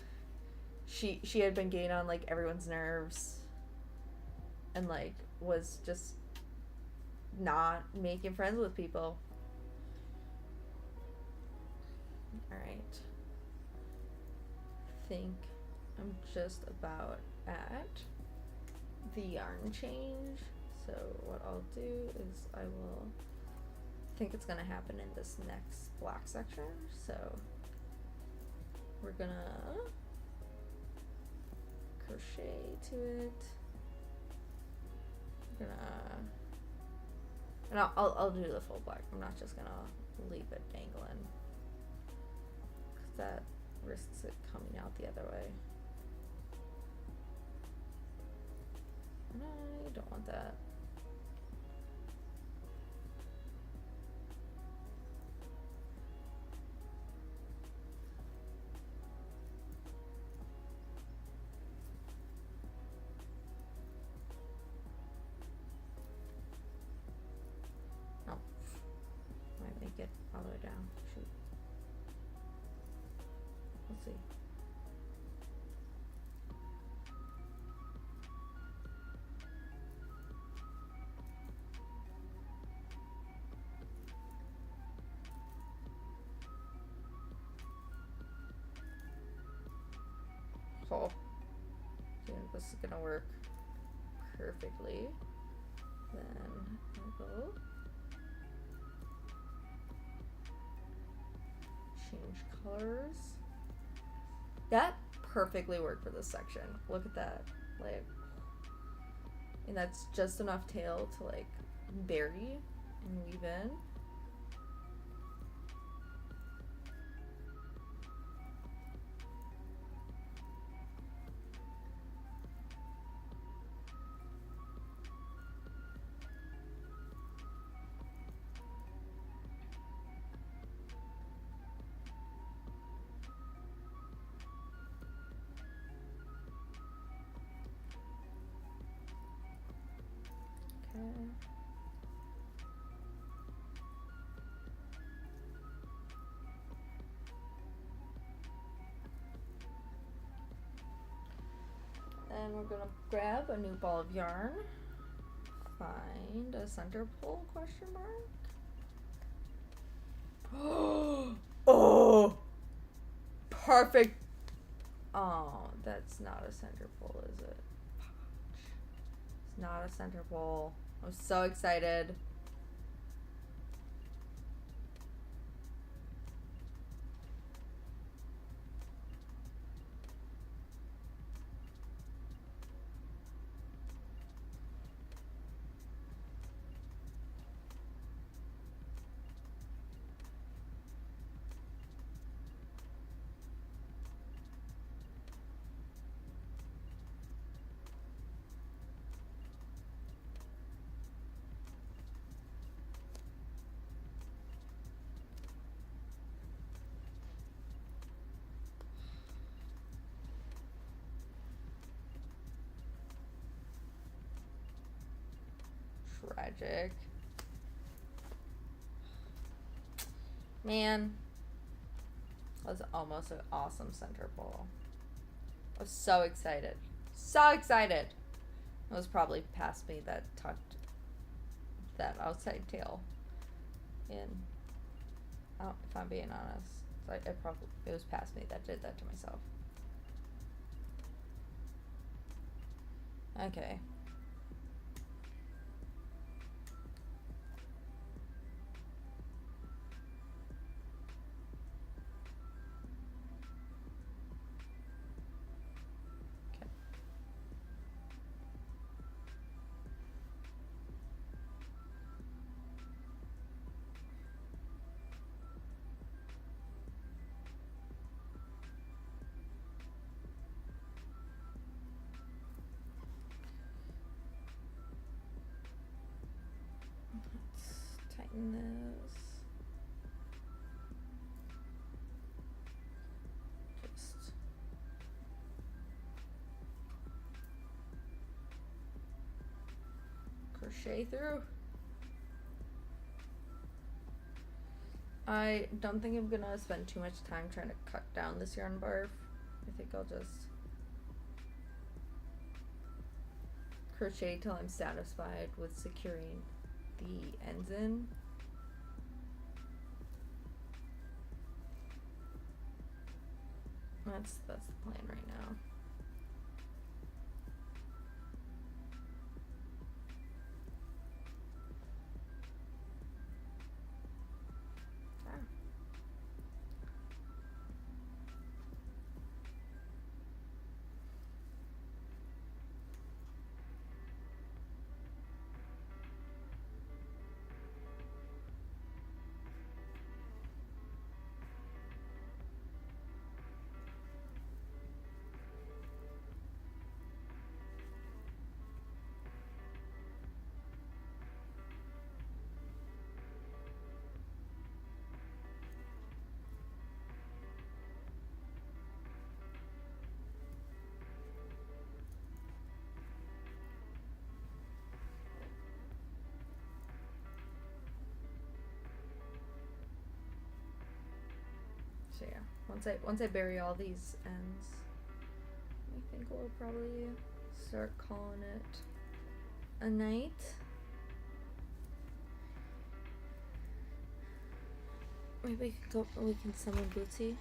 She had been getting on like everyone's nerves and like was just not making friends with people. Alright. I think I'm just about at the yarn change. So what I'll do is I think it's gonna happen in this next black section. So we're gonna crochet to it. We're gonna, and I'll do the full black. I'm not just gonna leave it dangling, because that risks it coming out the other way. And I don't want that. this is gonna work perfectly. Then I'll go change colors. That perfectly worked for this section. Look at that. Like, and that's just enough tail to like bury and weave in. Then we're gonna grab a new ball of yarn, find a center pole question mark. Oh, perfect. Oh, that's not a center pole, is it? It's not a center pole. I'm so excited. Tragic. Man, that was almost an awesome center pole. I was so excited. So excited. It was probably past me that tucked that outside tail in. Oh, if I'm being honest. It was past me that did that to myself. Okay. Let's tighten this. Just crochet through. I don't think I'm gonna spend too much time trying to cut down this yarn barf. I think I'll just crochet till I'm satisfied with securing the ends in. That's the plan right now. So yeah, once I bury all these ends, I think we'll probably start calling it a night. Maybe we can summon Bootsy.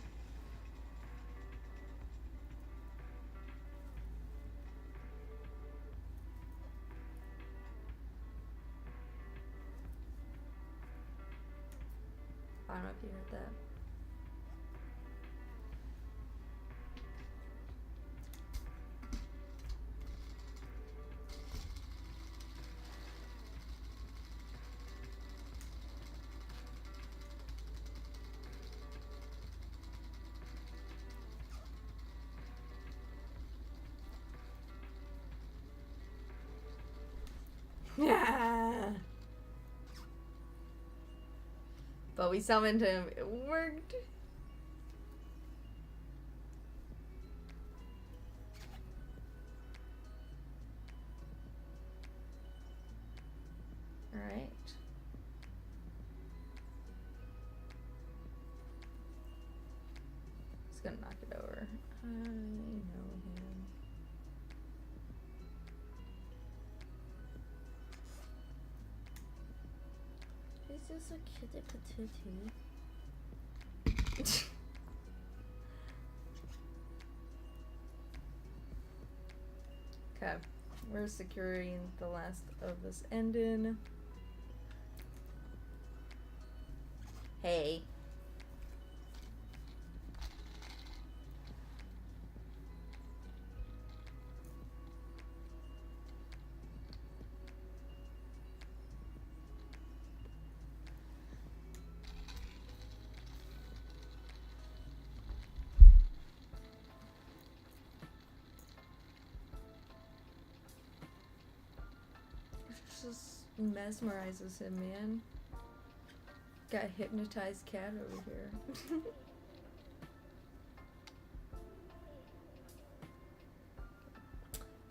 don't know if you heard that. Yeah. But we summoned him. It worked. All right. He's gonna knock it over. I know him. He's just a kitty patootie. Okay, we're securing the last of this ending. Hey. Just mesmerizes him, man. Got hypnotized cat over here.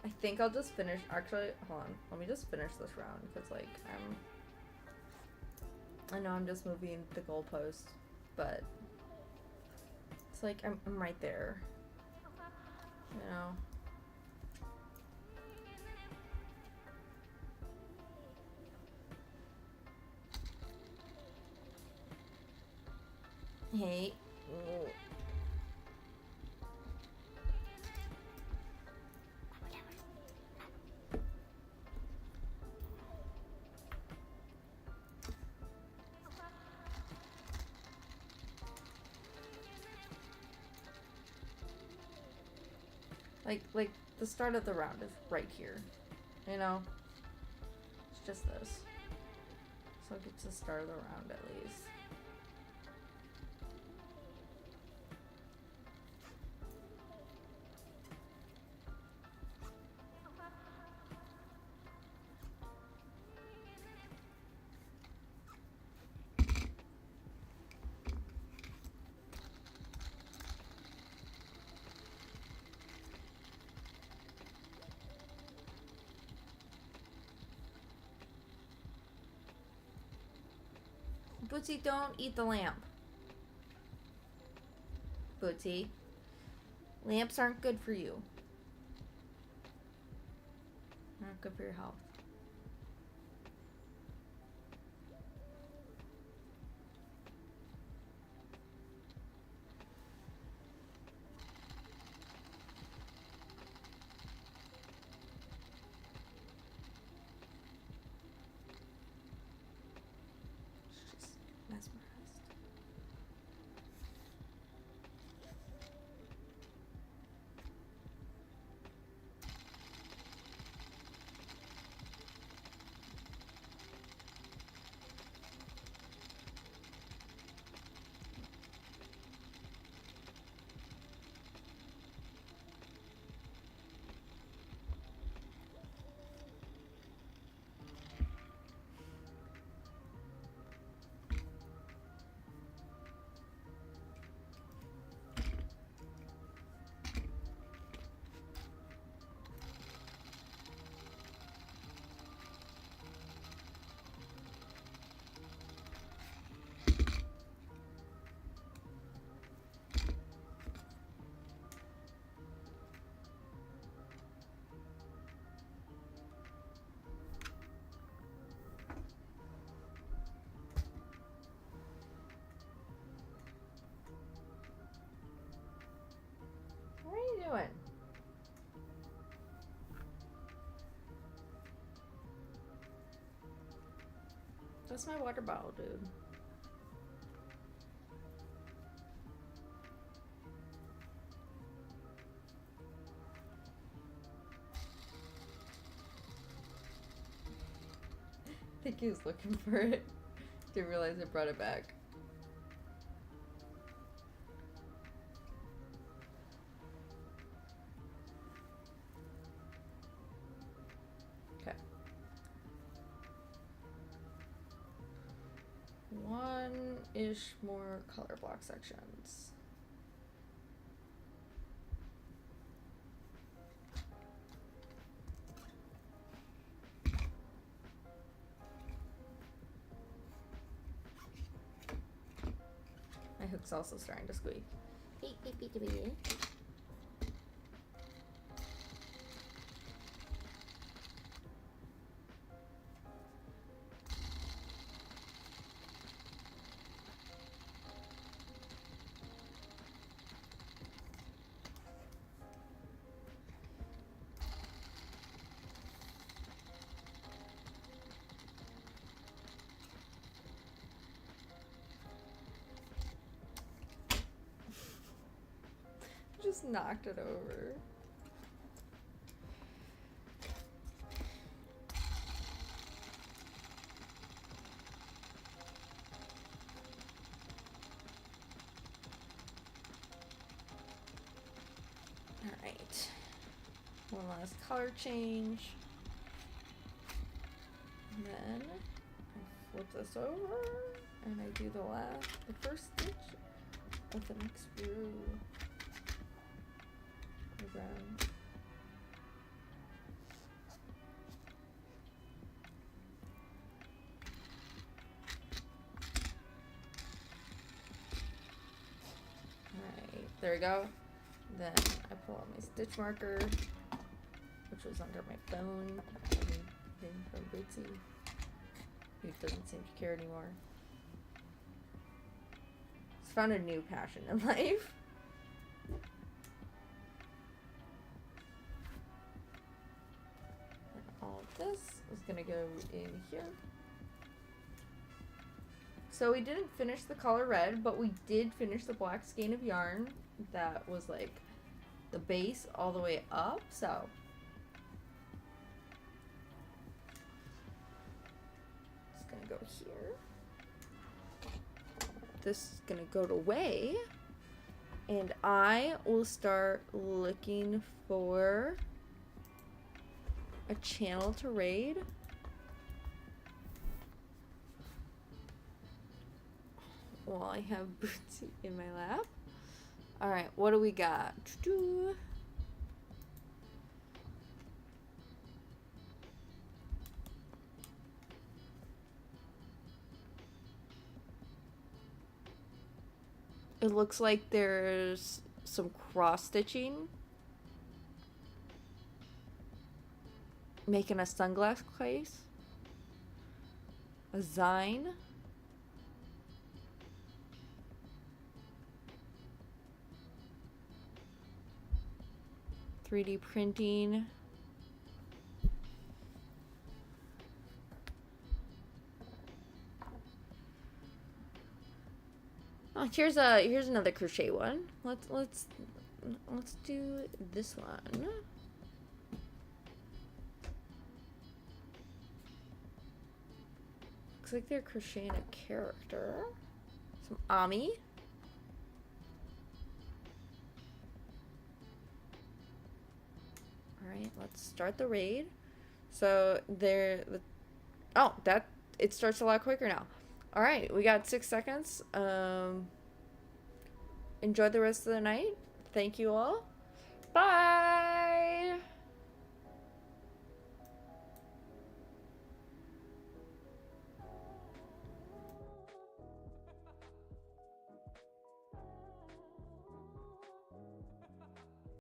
I think I'll just finish. Actually, hold on. Let me just finish this round because, like, I know I'm just moving the goalpost, but it's like I'm right there. You know. Hey. Like the start of the round is right here. You know? It's just this. So it gets the start of the round at least. Bootsy, don't eat the lamp. Bootsy. Lamps aren't good for you. Not good for your health. She's just mesmerized. What are you doing? That's my water bottle, dude. think he was looking for it. Didn't realize I brought it back. Okay. One-ish more color block sections. My hook's also starting to squeak. Beep, beep, beep, beep, beep. Just knocked it over. Alright. One last color change. And then I flip this over and I do the first stitch of the next row. Brown. Alright, there we go. Then I pull out my stitch marker, which was under my phone, thing from Bootsy, who doesn't seem to care anymore. He's found a new passion in life. All of this is gonna go in here. So we didn't finish the color red, but we did finish the black skein of yarn that was like the base all the way up. So it's gonna go here. This is gonna go away, and I will start looking for a channel to raid. While I have Bootsy in my lap. Alright, what do we got? It looks like there's some cross stitching. Making a sunglass case. A Zine. .3D printing. Oh, here's another crochet one. Let's do this one. Looks like they're crocheting a character. Some Ami. Alright, let's start the raid. So it starts a lot quicker now. Alright, we got 6 seconds. Enjoy the rest of the night. Thank you all. Bye!